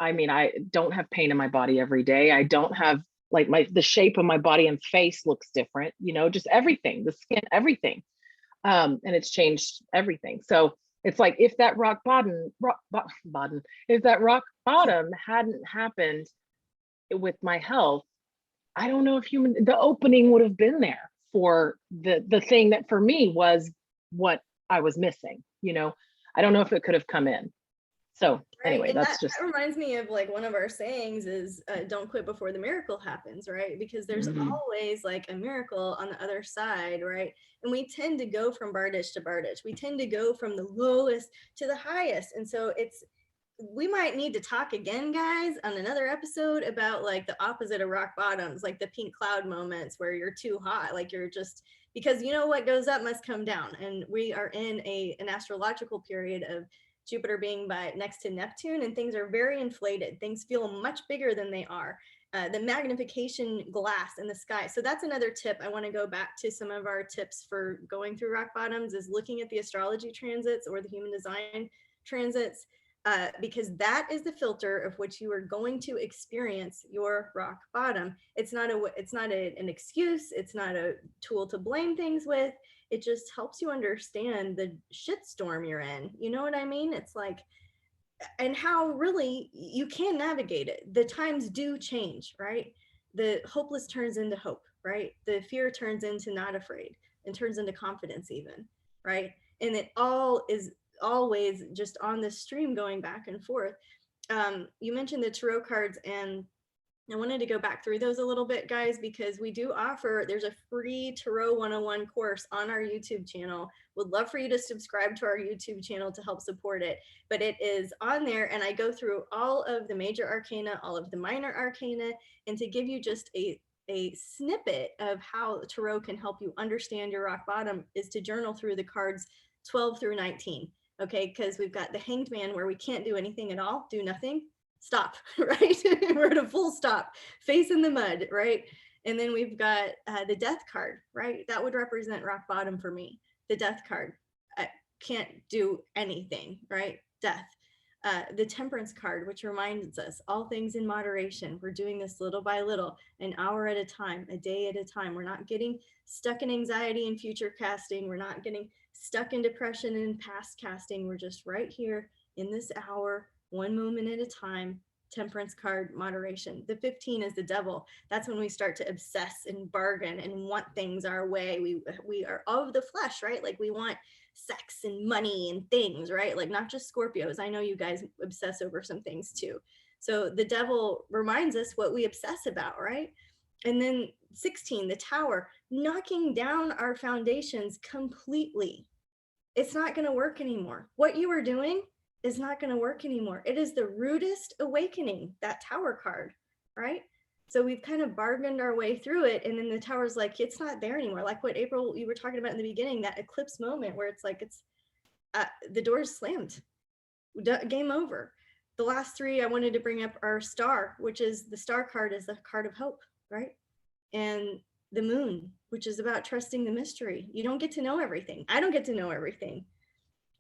I mean, I don't have pain in my body every day. I don't have like the shape of my body and face looks different, just everything, the skin, everything. And it's changed everything. So it's like, if that rock bottom hadn't happened with my health, I don't know if the opening would have been there for the thing that for me was what I was missing, I don't know if it could have come in. So anyway, that reminds me of like one of our sayings is don't quit before the miracle happens, right? Because there's always like a miracle on the other side, right? And we tend to go from Barditch to Barditch. We tend to go from the lowest to the highest. And so we might need to talk again, guys, on another episode about like the opposite of rock bottoms, like the pink cloud moments where you're too hot, like you're just, because what goes up must come down. And we are in an astrological period of Jupiter being next to Neptune, and things are very inflated. Things feel much bigger than they are. The magnification glass in the sky. So that's another tip. I want to go back to some of our tips for going through rock bottoms is looking at the astrology transits or the human design transits. Because that is the filter of which you are going to experience your rock bottom. It's not an excuse. It's not a tool to blame things with. It just helps you understand the shitstorm you're in. You know what I mean? It's like, and how really you can navigate it. The times do change, right? The hopeless turns into hope, right? The fear turns into not afraid and turns into confidence even, right? And it all is always just on this stream going back and forth. You mentioned the tarot cards, and I wanted to go back through those a little bit, guys, because we do offer, there's a free Tarot 101 course on our YouTube channel. Would love for you to subscribe to our YouTube channel to help support it. But it is on there, and I go through all of the major arcana, all of the minor arcana, and to give you just a snippet of how tarot can help you understand your rock bottom is to journal through the cards 12 through 19. Okay, because we've got the Hanged Man where we can't do anything at all, do nothing, stop, right? We're at a full stop, face in the mud, right? And then we've got the Death card, right? That would represent rock bottom for me. The Death card, I can't do anything, right? Death. The temperance card, which reminds us all things in moderation. We're doing this little by little, an hour at a time, a day at a time. We're not getting stuck in anxiety and future casting. We're not getting stuck in depression and past casting. We're just right here in this hour, one moment at a time. Temperance card, moderation. The 15 is the devil. That's when we start to obsess and bargain and want things our way. We are of the flesh, right? Like we want sex and money and things, right? Like not just Scorpios. I know you guys obsess over some things too. So the devil reminds us what we obsess about, right? And then 16, the tower, knocking down our foundations completely. It's not going to work anymore. What you are doing is not going to work anymore. It is the rudest awakening, that tower card, right? So we've kind of bargained our way through it. And then the tower's like, it's not there anymore. Like what April, you were talking about in the beginning, that eclipse moment where it's like, it's the door's slammed, game over. The last three I wanted to bring up are star, which is the star card is the card of hope, right? And the moon, which is about trusting the mystery. You don't get to know everything. I don't get to know everything.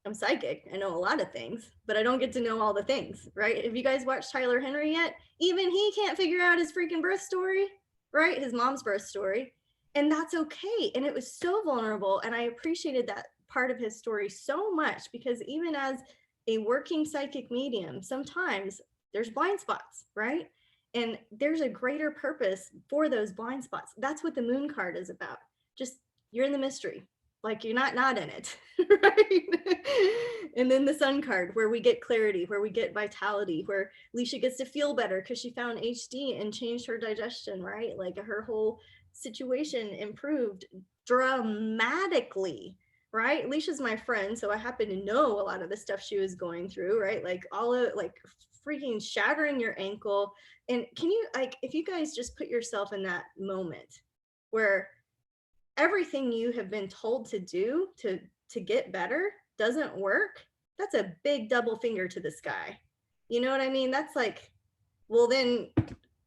I'm psychic. I know a lot of things, but I don't get to know all the things, right? Have you guys watched Tyler Henry yet? Even he can't figure out his freaking birth story, right? His mom's birth story. And that's okay. And it was so vulnerable. And I appreciated that part of his story so much because even as a working psychic medium, sometimes there's blind spots, right? And there's a greater purpose for those blind spots. That's what the moon card is about. Just you're in the mystery. Like you're not in it, right? And then the sun card, where we get clarity, where we get vitality, where Leisha gets to feel better because she found HD and changed her digestion, right? Like her whole situation improved dramatically, right? Leisha's my friend, so I happen to know a lot of the stuff she was going through, right? Like all of like freaking shattering your ankle. And can you, like, if you guys just put yourself in that moment where everything you have been told to do to get better doesn't work, that's a big double finger to the sky. You know what I mean? That's like, well then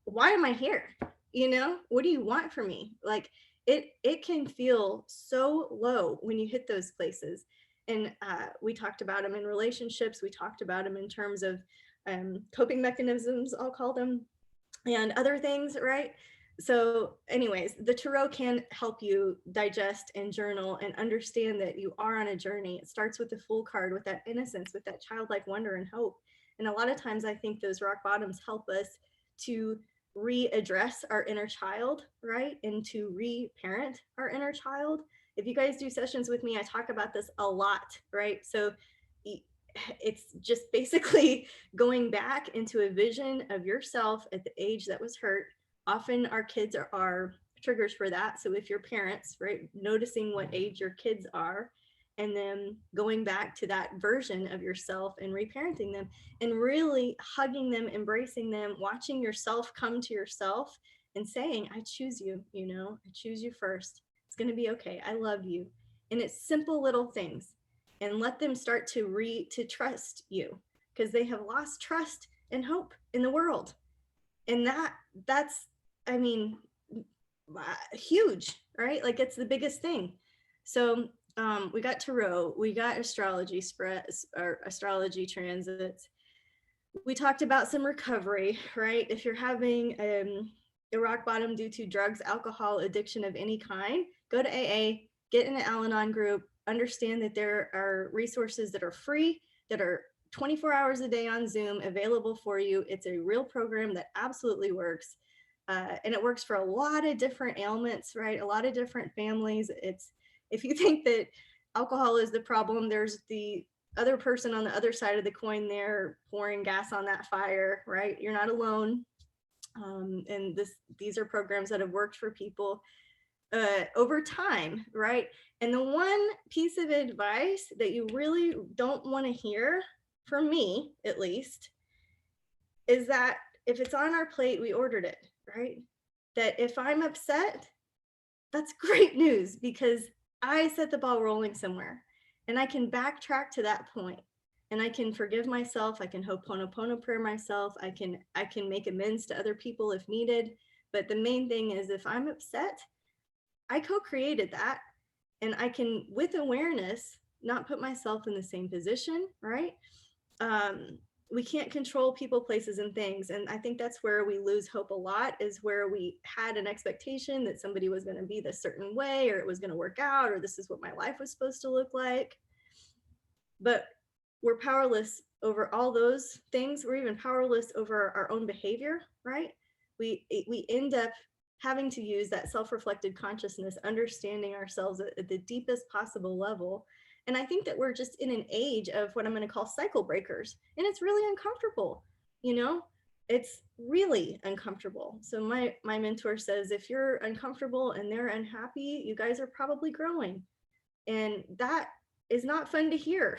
why am I here? You know, what do you want from me? Like it can feel so low when you hit those places. And we talked about them in relationships. We talked about them in terms of coping mechanisms, I'll call them, and other things, right? So anyways, the tarot can help you digest and journal and understand that you are on a journey. It starts with the Fool card, with that innocence, with that childlike wonder and hope. And a lot of times I think those rock bottoms help us to readdress our inner child, right? And to reparent our inner child. If you guys do sessions with me, I talk about this a lot, right? So it's just basically going back into a vision of yourself at the age that was hurt. Often our kids are triggers for that. So if you're parents, right, noticing what age your kids are, and then going back to that version of yourself and reparenting them and really hugging them, embracing them, watching yourself come to yourself and saying, I choose you, you know, I choose you first. It's going to be okay. I love you. And it's simple little things. And let them start to trust you because they have lost trust and hope in the world. And that's, I mean, huge, right? Like it's the biggest thing. So we got tarot, we got astrology spreads or astrology transits. We talked about some recovery, right? If you're having a rock bottom due to drugs, alcohol, addiction of any kind, go to AA, get in an Al-Anon group, understand that there are resources that are free, that are 24 hours a day on Zoom available for you. It's a real program that absolutely works. And it works for a lot of different ailments, right? A lot of different families. It's, if you think that alcohol is the problem, there's the other person on the other side of the coin there pouring gas on that fire, right? You're not alone. And these are programs that have worked for people over time, right? And the one piece of advice that you really don't want to hear, from me at least, is that if it's on our plate, we ordered it, right? That if I'm upset, that's great news because I set the ball rolling somewhere and I can backtrack to that point and I can forgive myself. I can Ho'oponopono prayer myself. I can make amends to other people if needed. But the main thing is if I'm upset, I co-created that and I can, with awareness, not put myself in the same position, right? we can't control people, places, and things. And I think that's where we lose hope a lot, is where we had an expectation that somebody was going to be this certain way, or it was going to work out, or this is what my life was supposed to look like. But we're powerless over all those things. We're even powerless over our own behavior, right? We end up having to use that self-reflected consciousness, understanding ourselves at the deepest possible level. And I think that we're just in an age of what I'm going to call cycle breakers. And it's really uncomfortable, you know? It's really uncomfortable. So my mentor says, if you're uncomfortable and they're unhappy, you guys are probably growing. And that is not fun to hear,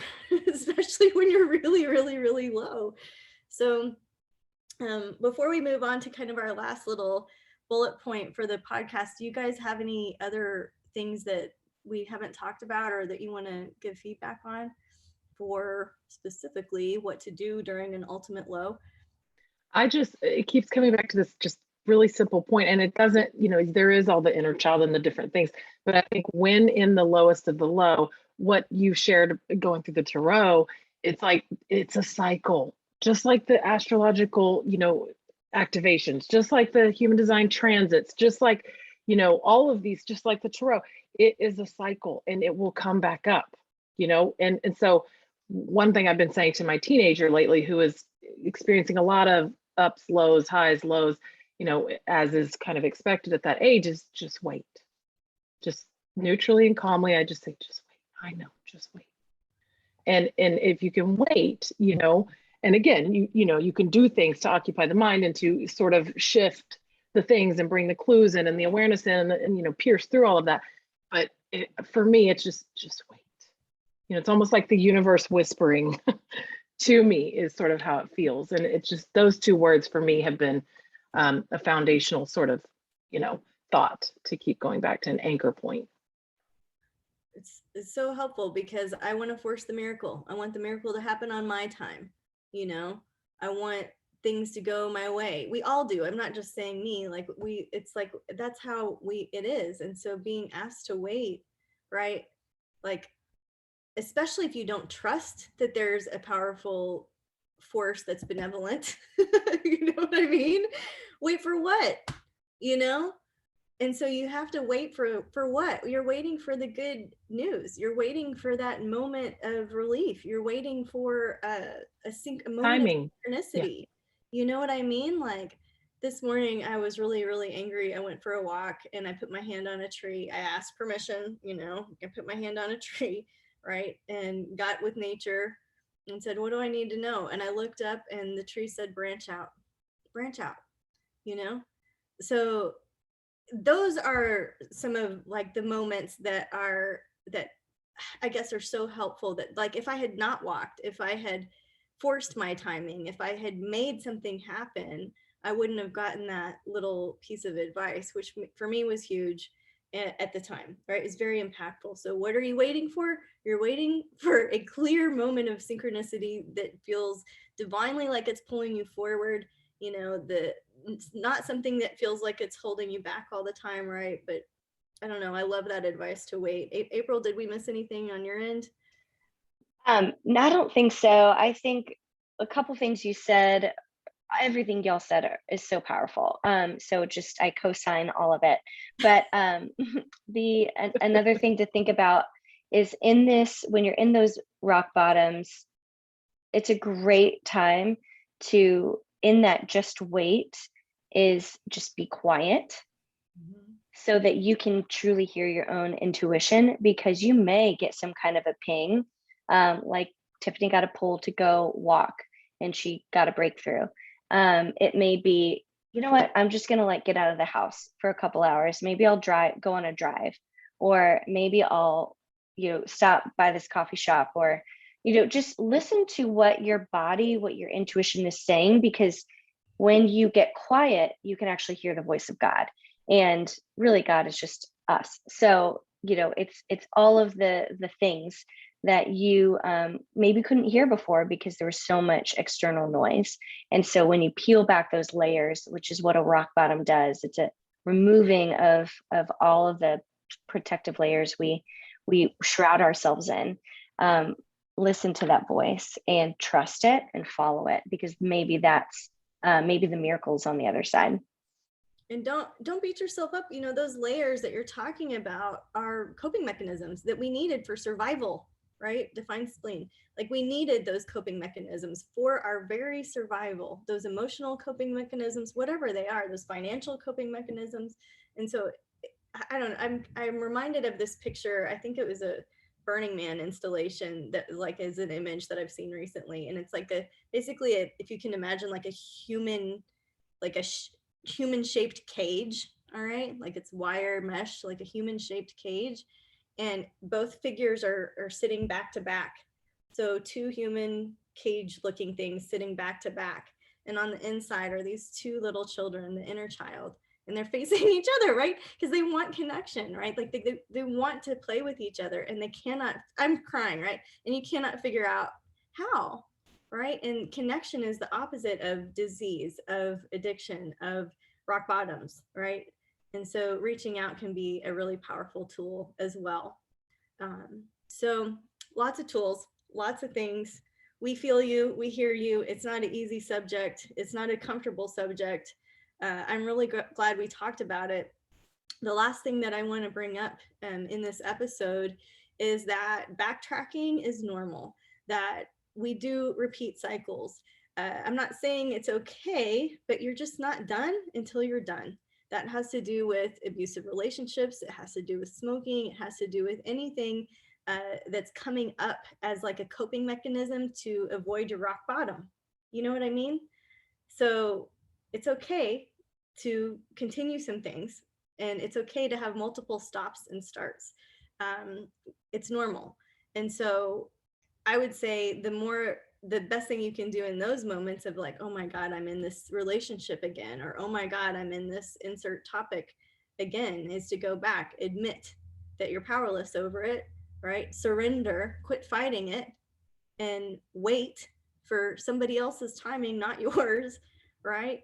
especially when you're really, really, really low. So before we move on to kind of our last little bullet point for the podcast, do you guys have any other things that we haven't talked about or that you want to give feedback on for specifically what to do during an ultimate low? It keeps coming back to this just really simple point, and it doesn't, there is all the inner child and the different things, but I think when in the lowest of the low, what you shared going through the tarot, it's like, it's a cycle, just like the astrological, activations, just like the human design transits, just like, all of these, just like the tarot, it is a cycle and it will come back up, and so one thing I've been saying to my teenager lately, who is experiencing a lot of ups, lows, highs, lows, as is kind of expected at that age, is just wait. Just neutrally and calmly, I just say, just wait. I know, just wait. And if you can wait, and again, you can do things to occupy the mind and to sort of shift the things and bring the clues in and the awareness in and pierce through all of that. But for me, it's just wait. It's almost like the universe whispering to me is sort of how it feels. And it's just, those two words for me have been a foundational sort of, thought to keep going back to an anchor point. It's so helpful because I want to force the miracle. I want the miracle to happen on my time. I want things to go my way. We all do. I'm not just saying me, it's like, that's how it is. And so being asked to wait, right? Like, especially if you don't trust that there's a powerful force that's benevolent, you know what I mean? Wait for what? And so you have to wait for what? You're waiting for the good news. You're waiting for that moment of relief. You're waiting for a moment Timing. of synchronicity. Yeah. You know what I mean? Like this morning, I was really, really angry. I went for a walk and I put my hand on a tree. I asked permission, I put my hand on a tree, right? And got with nature and said, what do I need to know? And I looked up and the tree said, branch out, So those are some of like the moments that I guess are so helpful, that like if I had not walked, if I had forced my timing, if I had made something happen, I wouldn't have gotten that little piece of advice, which for me was huge at the time, right? It's very impactful. So what are you waiting for? You're waiting for a clear moment of synchronicity that feels divinely like it's pulling you forward. It's not something that feels like it's holding you back all the time, right? But I don't know. I love that advice to wait. April, did we miss anything on your end? No, I don't think so. I think a couple things you said, everything y'all said is so powerful. So just I co-sign all of it. But another thing to think about is in this, when you're in those rock bottoms, it's a great time to, in that just wait, is just be quiet. Mm-hmm. So that you can truly hear your own intuition, because you may get some kind of a ping. Like Tiffany got a pull to go walk and she got a breakthrough. It may be, you know what, I'm just gonna get out of the house for a couple hours. Maybe I'll go on a drive, or maybe I'll, stop by this coffee shop, or, just listen to what your body, what your intuition is saying, because when you get quiet, you can actually hear the voice of God. And really, God is just us. So, it's all of the things that you maybe couldn't hear before because there was so much external noise. And so when you peel back those layers, which is what a rock bottom does, it's a removing of all of the protective layers we shroud ourselves in. listen to that voice and trust it and follow it, because maybe that's maybe the miracle's on the other side. And don't beat yourself up. Those layers that you're talking about are coping mechanisms that we needed for survival, right? Define spleen. Like, we needed those coping mechanisms for our very survival, those emotional coping mechanisms, whatever they are, those financial coping mechanisms. And so I don't know, I'm reminded of this picture. I think it was a Burning Man installation that like is an image that I've seen recently. And it's like basically if you can imagine like a human, like a human shaped cage. All right. Like, it's wire mesh, like a human shaped cage. And both figures are sitting back to back. So two human cage looking things sitting back to back. And on the inside are these two little children, the inner child, and they're facing each other, right? Because they want connection, right? Like they want to play with each other, and they cannot, I'm crying, right? And you cannot figure out how, right? And connection is the opposite of disease, of addiction, of rock bottoms, right? And so reaching out can be a really powerful tool as well. So lots of tools, lots of things. We feel you, we hear you. It's not an easy subject. It's not a comfortable subject. I'm really glad we talked about it. The last thing that I want to bring up in this episode is that backtracking is normal, that we do repeat cycles. I'm not saying it's okay, but you're just not done until you're done. That has to do with abusive relationships. It has to do with smoking. It has to do with anything that's coming up as like a coping mechanism to avoid your rock bottom. You know what I mean? So it's okay to continue some things, and it's okay to have multiple stops and starts. It's normal. And so I would say the best thing you can do in those moments of like, oh my God, I'm in this relationship again, or oh my God, I'm in this insert topic again, is to go back, admit that you're powerless over it, right? Surrender, quit fighting it, and wait for somebody else's timing, not yours, right?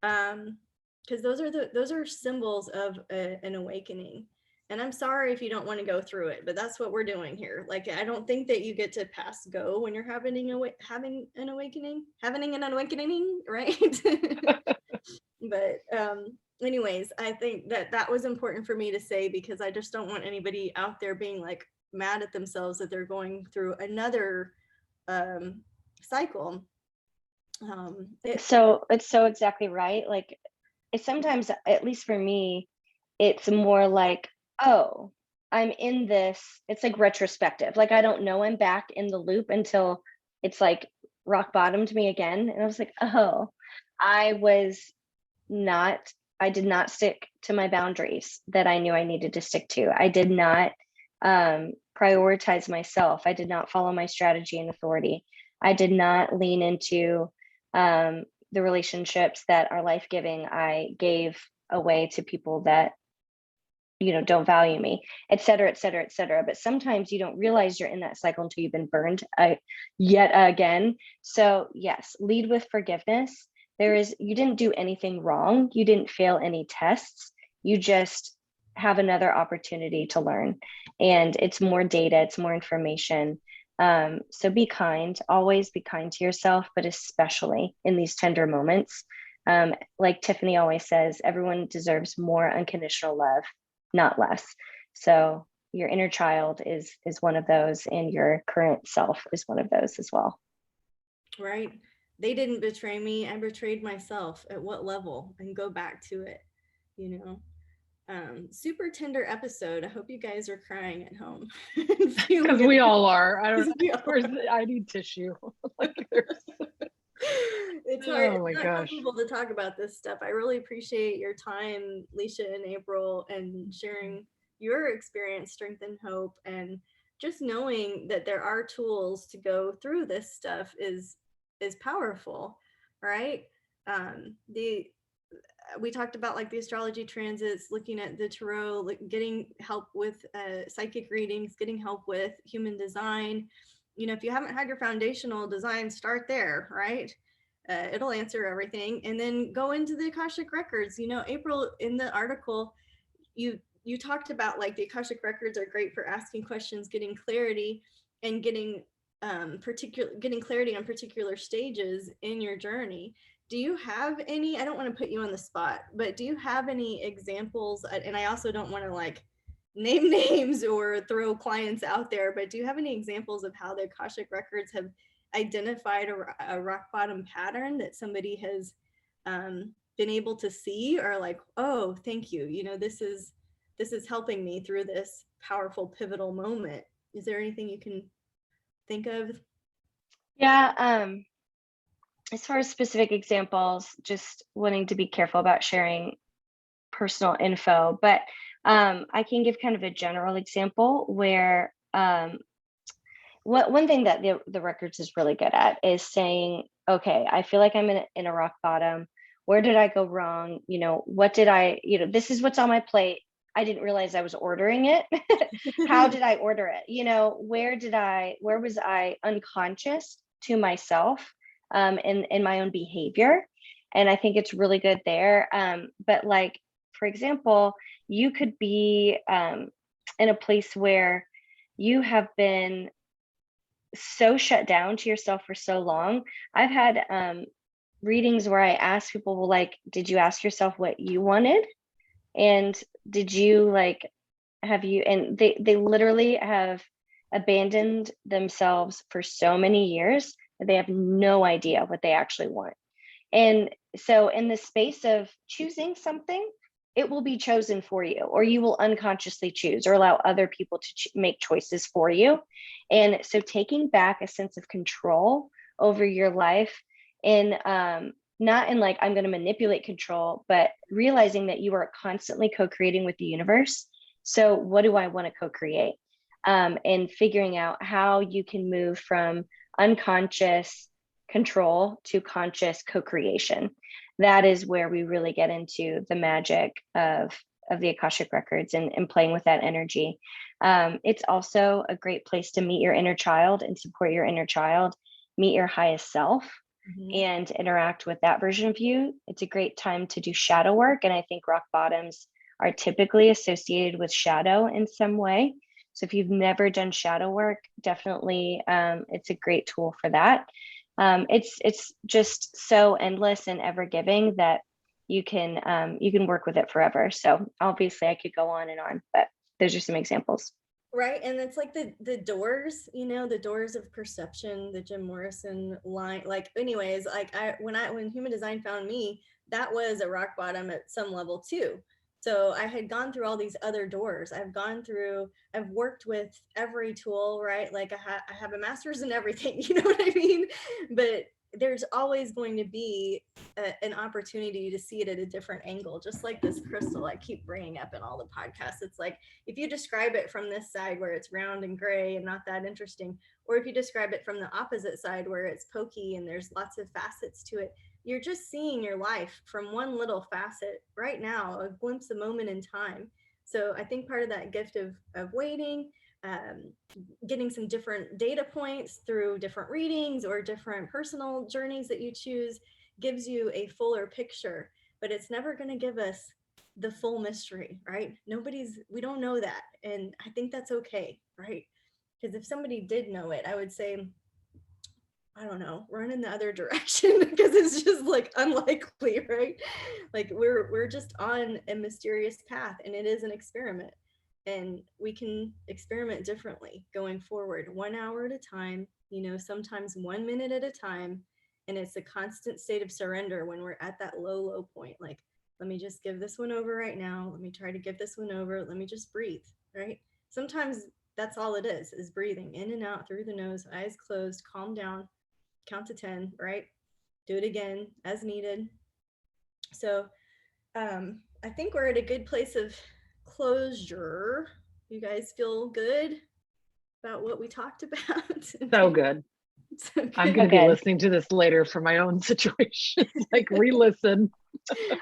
Because those are symbols of an awakening. And I'm sorry if you don't want to go through it, but that's what we're doing here. Like, I don't think that you get to pass go when you're having an awakening, right? But anyways, I think that was important for me to say, because I just don't want anybody out there being like mad at themselves that they're going through another cycle. So it's so exactly right. Like, it's sometimes, at least for me, it's more like, oh, I'm in this. It's like retrospective. Like, I don't know I'm back in the loop until it's like rock bottomed me again. And I was like, oh, I did not stick to my boundaries that I knew I needed to stick to. I did not prioritize myself. I did not follow my strategy and authority. I did not lean into the relationships that are life-giving. I gave away to people that, don't value me, et cetera, et cetera, et cetera. But sometimes you don't realize you're in that cycle until you've been burned yet again. So yes, lead with forgiveness. You didn't do anything wrong. You didn't fail any tests. You just have another opportunity to learn. And it's more data, it's more information. So be kind, always be kind to yourself, but especially in these tender moments. Like Tiffany always says, everyone deserves more unconditional love, not less. So your inner child is one of those, and your current self is one of those as well. Right. They didn't betray me. I betrayed myself. At what level? And go back to it, super tender episode. I hope you guys are crying at home. Because we all are. I need tissue. It's hard. Oh my It's not gosh. comfortable to talk about this stuff. I really appreciate your time, Leisha and April, and sharing your experience, strength, and hope. And just knowing that there are tools to go through this stuff is powerful, right? We talked about like the astrology transits, looking at the tarot, like getting help with psychic readings, getting help with human design. If you haven't had your foundational design, start there, right? It'll answer everything. And then go into the Akashic records. April, in the article, you talked about like the Akashic records are great for asking questions, getting clarity, and getting getting clarity on particular stages in your journey. Do you have any, I don't want to put you on the spot, but do you have any examples? And I also don't want to like name names or throw clients out there, but do you have any examples of how the Akashic records have identified a rock bottom pattern that somebody has been able to see, or like, oh, thank you, you know, this is helping me through this powerful pivotal moment? Is there anything you can think of? Yeah, as far as specific examples, just wanting to be careful about sharing personal info, but I can give kind of a general example where one thing that the records is really good at is saying, okay, I feel like I'm in a rock bottom. Where did I go wrong? You know, what did I, you know, this is what's on my plate. I didn't realize I was ordering it. How did I order it? You know, where was I unconscious to myself in my own behavior? And I think it's really good there. But like, for example, you could be in a place where you have been so shut down to yourself for so long. I've had readings where I ask people, well, like, did you ask yourself what you wanted? And did you like, have you, and they literally have abandoned themselves for so many years that they have no idea what they actually want. And so in the space of choosing something, it will be chosen for you, or you will unconsciously choose or allow other people to make choices for you. And so taking back a sense of control over your life, in not in like, I'm going to manipulate control, but realizing that you are constantly co-creating with the universe. So what do I want to co-create? And figuring out how you can move from unconscious control to conscious co-creation. That is where we really get into the magic of the Akashic records and playing with that energy. It's also a great place to meet your inner child and support your inner child, meet your highest self, and interact with that version of you. It's a great time to do shadow work. And I think rock bottoms are typically associated with shadow in some way. So if you've never done shadow work, definitely it's a great tool for that. It's just so endless and ever giving that you can work with it forever. So obviously I could go on and on, but those are some examples. Right. And it's like the doors, you know, the doors of perception, the Jim Morrison line. Like, anyways, like when human design found me, that was a rock bottom at some level too. So I had gone through all these other doors. I've worked with every tool, right? Like I have a master's in everything, you know what I mean? But there's always going to be an opportunity to see it at a different angle, just like this crystal I keep bringing up in all the podcasts. It's like, if you describe it from this side where it's round and gray and not that interesting, or if you describe it from the opposite side where it's pokey and there's lots of facets to it, you're just seeing your life from one little facet right now, a glimpse, a moment in time. So I think part of that gift of waiting, getting some different data points through different readings or different personal journeys that you choose, gives you a fuller picture, but it's never going to give us the full mystery, right? We don't know that. And I think that's okay, right? Because if somebody did know it, I would say, I don't know, run in the other direction because it's just like unlikely, right? Like we're just on a mysterious path, and it is an experiment. And we can experiment differently going forward, 1 hour at a time, you know, sometimes 1 minute at a time. And it's a constant state of surrender when we're at that low point. Like, let me just give this one over right now. Let me try to give this one over. Let me just breathe, right? Sometimes that's all it is breathing in and out through the nose, eyes closed, calm down, count to 10, right? Do it again as needed. So I think we're at a good place of closure. You guys feel good about what we talked about? So good. So good. I'm going to be listening to this later for my own situation, like re-listen.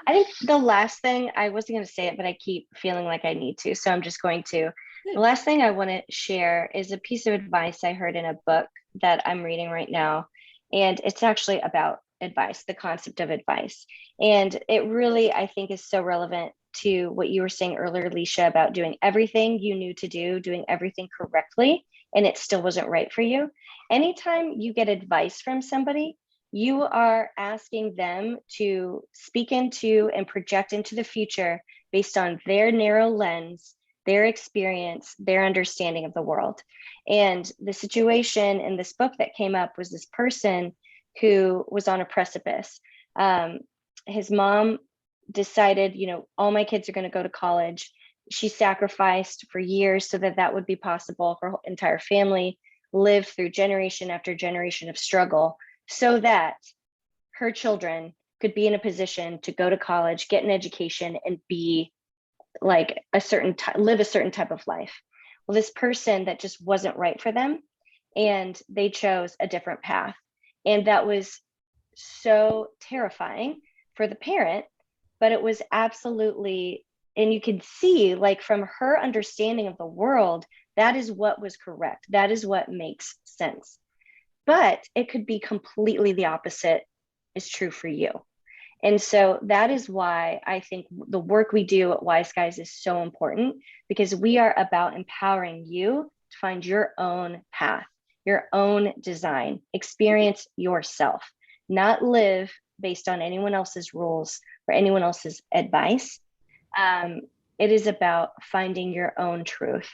I think the last thing, I wasn't going to say it, but I keep feeling like I need to, so I'm just going to. The last thing I want to share is a piece of advice I heard in a book that I'm reading right now. And it's actually about advice, the concept of advice. And it really, I think, is so relevant to what you were saying earlier, Alicia, about doing everything you knew to do, doing everything correctly, and it still wasn't right for you. anytime you get advice from somebody, you are asking them to speak into and project into the future based on their narrow lens, their experience, their understanding of the world. And the situation in this book that came up was this person who was on a precipice. His mom decided, all my kids are going to go to college. She sacrificed for years so that that would be possible. Her entire family lived through generation after generation of struggle so that her children could be in a position to go to college, get an education, and be like live a certain type of life. Well, this person, that just wasn't right for them, and they chose a different path. And that was so terrifying for the parent, but it was absolutely, and you could see, like, from her understanding of the world, that is what was correct. That is what makes sense. But it could be completely the opposite is true for you. And so that is why I think the work we do at Wise Guys is so important, because we are about empowering you to find your own path, your own design, experience yourself, not live based on anyone else's rules or anyone else's advice. It is about finding your own truth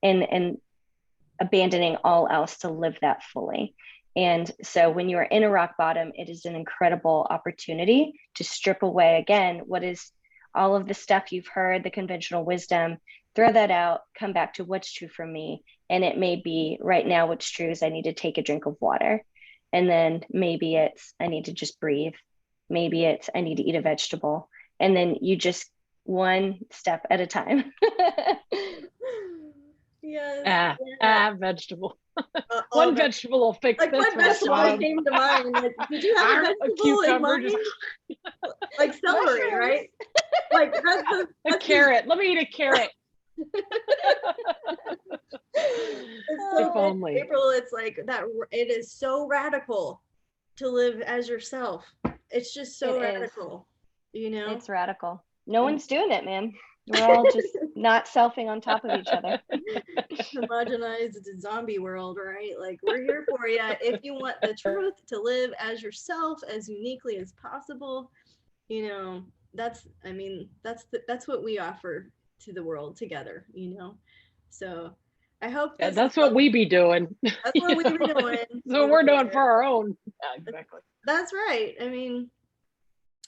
and abandoning all else to live that fully. And so when you are in a rock bottom, it is an incredible opportunity to strip away, again, what is all of the stuff you've heard, the conventional wisdom, throw that out, come back to what's true for me. And it may be right now, what's true is I need to take a drink of water. And then maybe it's, I need to just breathe. Maybe it's, I need to eat a vegetable. And then you just one step at a time. Yes. Vegetable. One vegetable will fix like this. What vegetable came to mind? Like, did you have a vegetable in mind? Like celery, right? Like a carrot. Let me eat a carrot. It's so only. April, it's like that. It is so radical to live as yourself. It's just so radical, It's radical. No one's doing it, man. We're all just not selfing on top of each other. Homogenized zombie world, right? Like, we're here for you. If you want the truth, to live as yourself, as uniquely as possible, that's what we offer to the world together, So I hope that's what we be doing. That's what we be doing. So we're doing for our own. Yeah, exactly. That's right.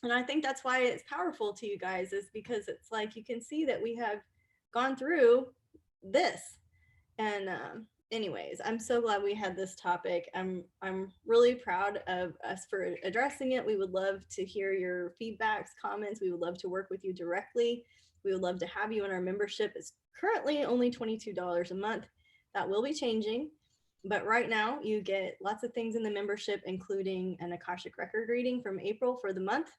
And I think that's why it's powerful to you guys, is because it's like you can see that we have gone through this. And anyways, I'm so glad we had this topic. I'm really proud of us for addressing it. We would love to hear your feedbacks, comments. We would love to work with you directly. We would love to have you in our membership. It's currently only $22 a month. That will be changing. But right now, you get lots of things in the membership, including an Akashic record reading from April for the month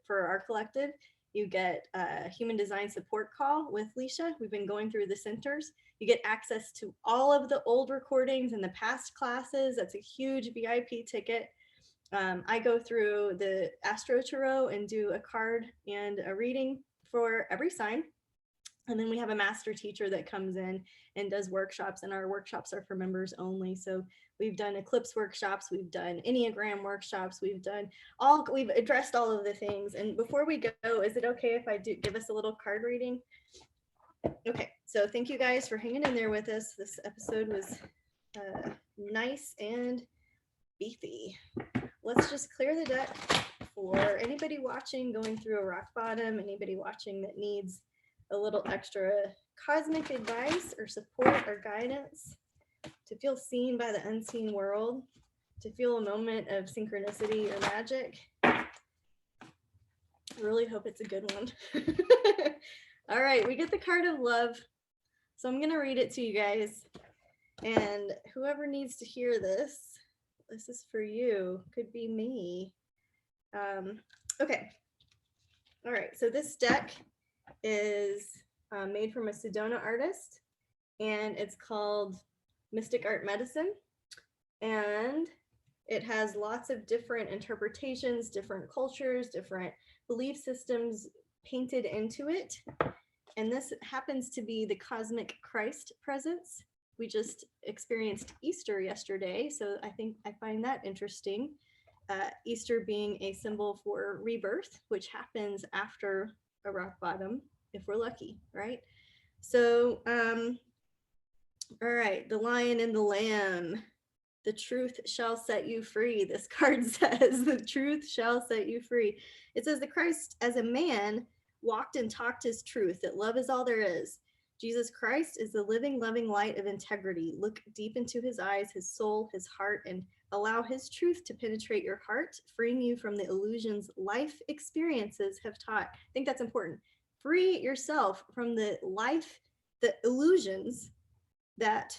for our collective. You get a human design support call with Leisha. We've been going through the centers. You get access to all of the old recordings and the past classes. That's a huge VIP ticket. I go through the Astro Tarot and do a card and a reading for every sign. And then we have a master teacher that comes in and does workshops, and our workshops are for members only. So we've done eclipse workshops, we've done Enneagram workshops, we've addressed all of the things. And before we go, is it okay if I do give us a little card reading? Okay, so thank you guys for hanging in there with us. This episode was nice and beefy. Let's just clear the deck for anybody watching going through a rock bottom, anybody watching that needs a little extra cosmic advice or support or guidance, to feel seen by the unseen world, to feel a moment of synchronicity or magic. I really hope it's a good one. All right, we get the card of love. So I'm going to read it to you guys. And whoever needs to hear this, this is for you. Could be me. Okay. All right, so this deck is made from a Sedona artist, and it's called Mystic Art Medicine, and it has lots of different interpretations, different cultures, different belief systems painted into it. And this happens to be the cosmic Christ presence. we just experienced Easter yesterday, so I find that interesting. Easter being a symbol for rebirth, which happens after a rock bottom, if we're lucky, right? So, all right, the Lion and the Lamb. The truth shall set you free. This card says, the truth shall set you free. It says that Christ as a man walked and talked his truth, that love is all there is. Jesus Christ is the living, loving light of integrity. Look deep into his eyes, his soul, his heart, and allow his truth to penetrate your heart, freeing you from the illusions life experiences have taught. I think that's important. Free yourself from the illusions that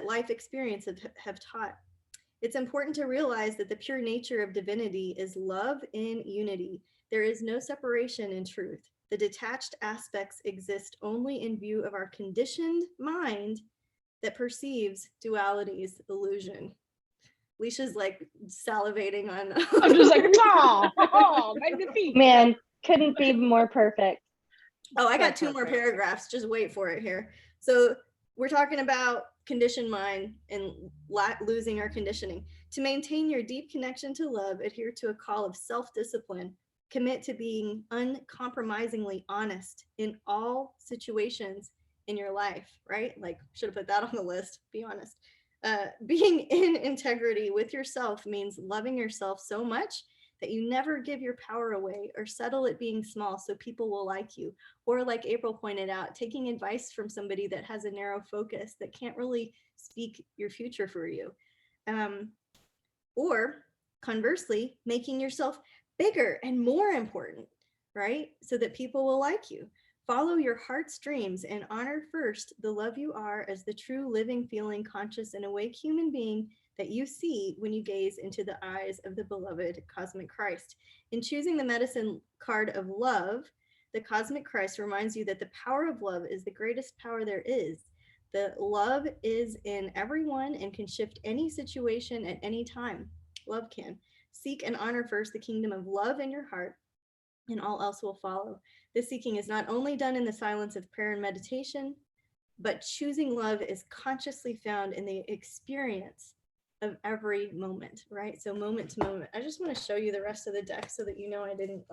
life experiences have taught. It's important to realize that the pure nature of divinity is love in unity. There is no separation in truth. The detached aspects exist only in view of our conditioned mind that perceives duality's illusion. Leisha's like salivating on. I'm just like, oh, magnifique. Man, couldn't be more perfect. Oh, I got two more paragraphs. Just wait for it here. So we're talking about conditioned mind and losing our conditioning. To maintain your deep connection to love, adhere to a call of self-discipline. Commit to being uncompromisingly honest in all situations in your life, right? Like, should have put that on the list, be honest. Being in integrity with yourself means loving yourself so much that you never give your power away or settle it being small so people will like you. Or like April pointed out, taking advice from somebody that has a narrow focus that can't really speak your future for you. Or conversely, making yourself bigger and more important, right? So that people will like you. Follow your heart's dreams and honor first the love you are as the true living, feeling, conscious, and awake human being that you see when you gaze into the eyes of the beloved cosmic Christ. In choosing the medicine card of love, the cosmic Christ reminds you that the power of love is the greatest power there is. The love is in everyone and can shift any situation at any time. Love can. Seek and honor first the kingdom of love in your heart, and all else will follow. This seeking is not only done in the silence of prayer and meditation, but choosing love is consciously found in the experience of every moment, right? So moment to moment. I just want to show you the rest of the deck so that you know I didn't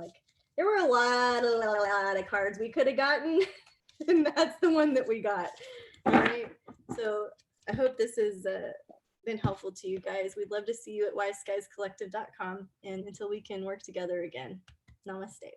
there were a lot of cards we could have gotten, and that's the one that we got. All right. So I hope this has been helpful to you guys. We'd love to see you at wiseskiescollective.com. And until we can work together again, namaste.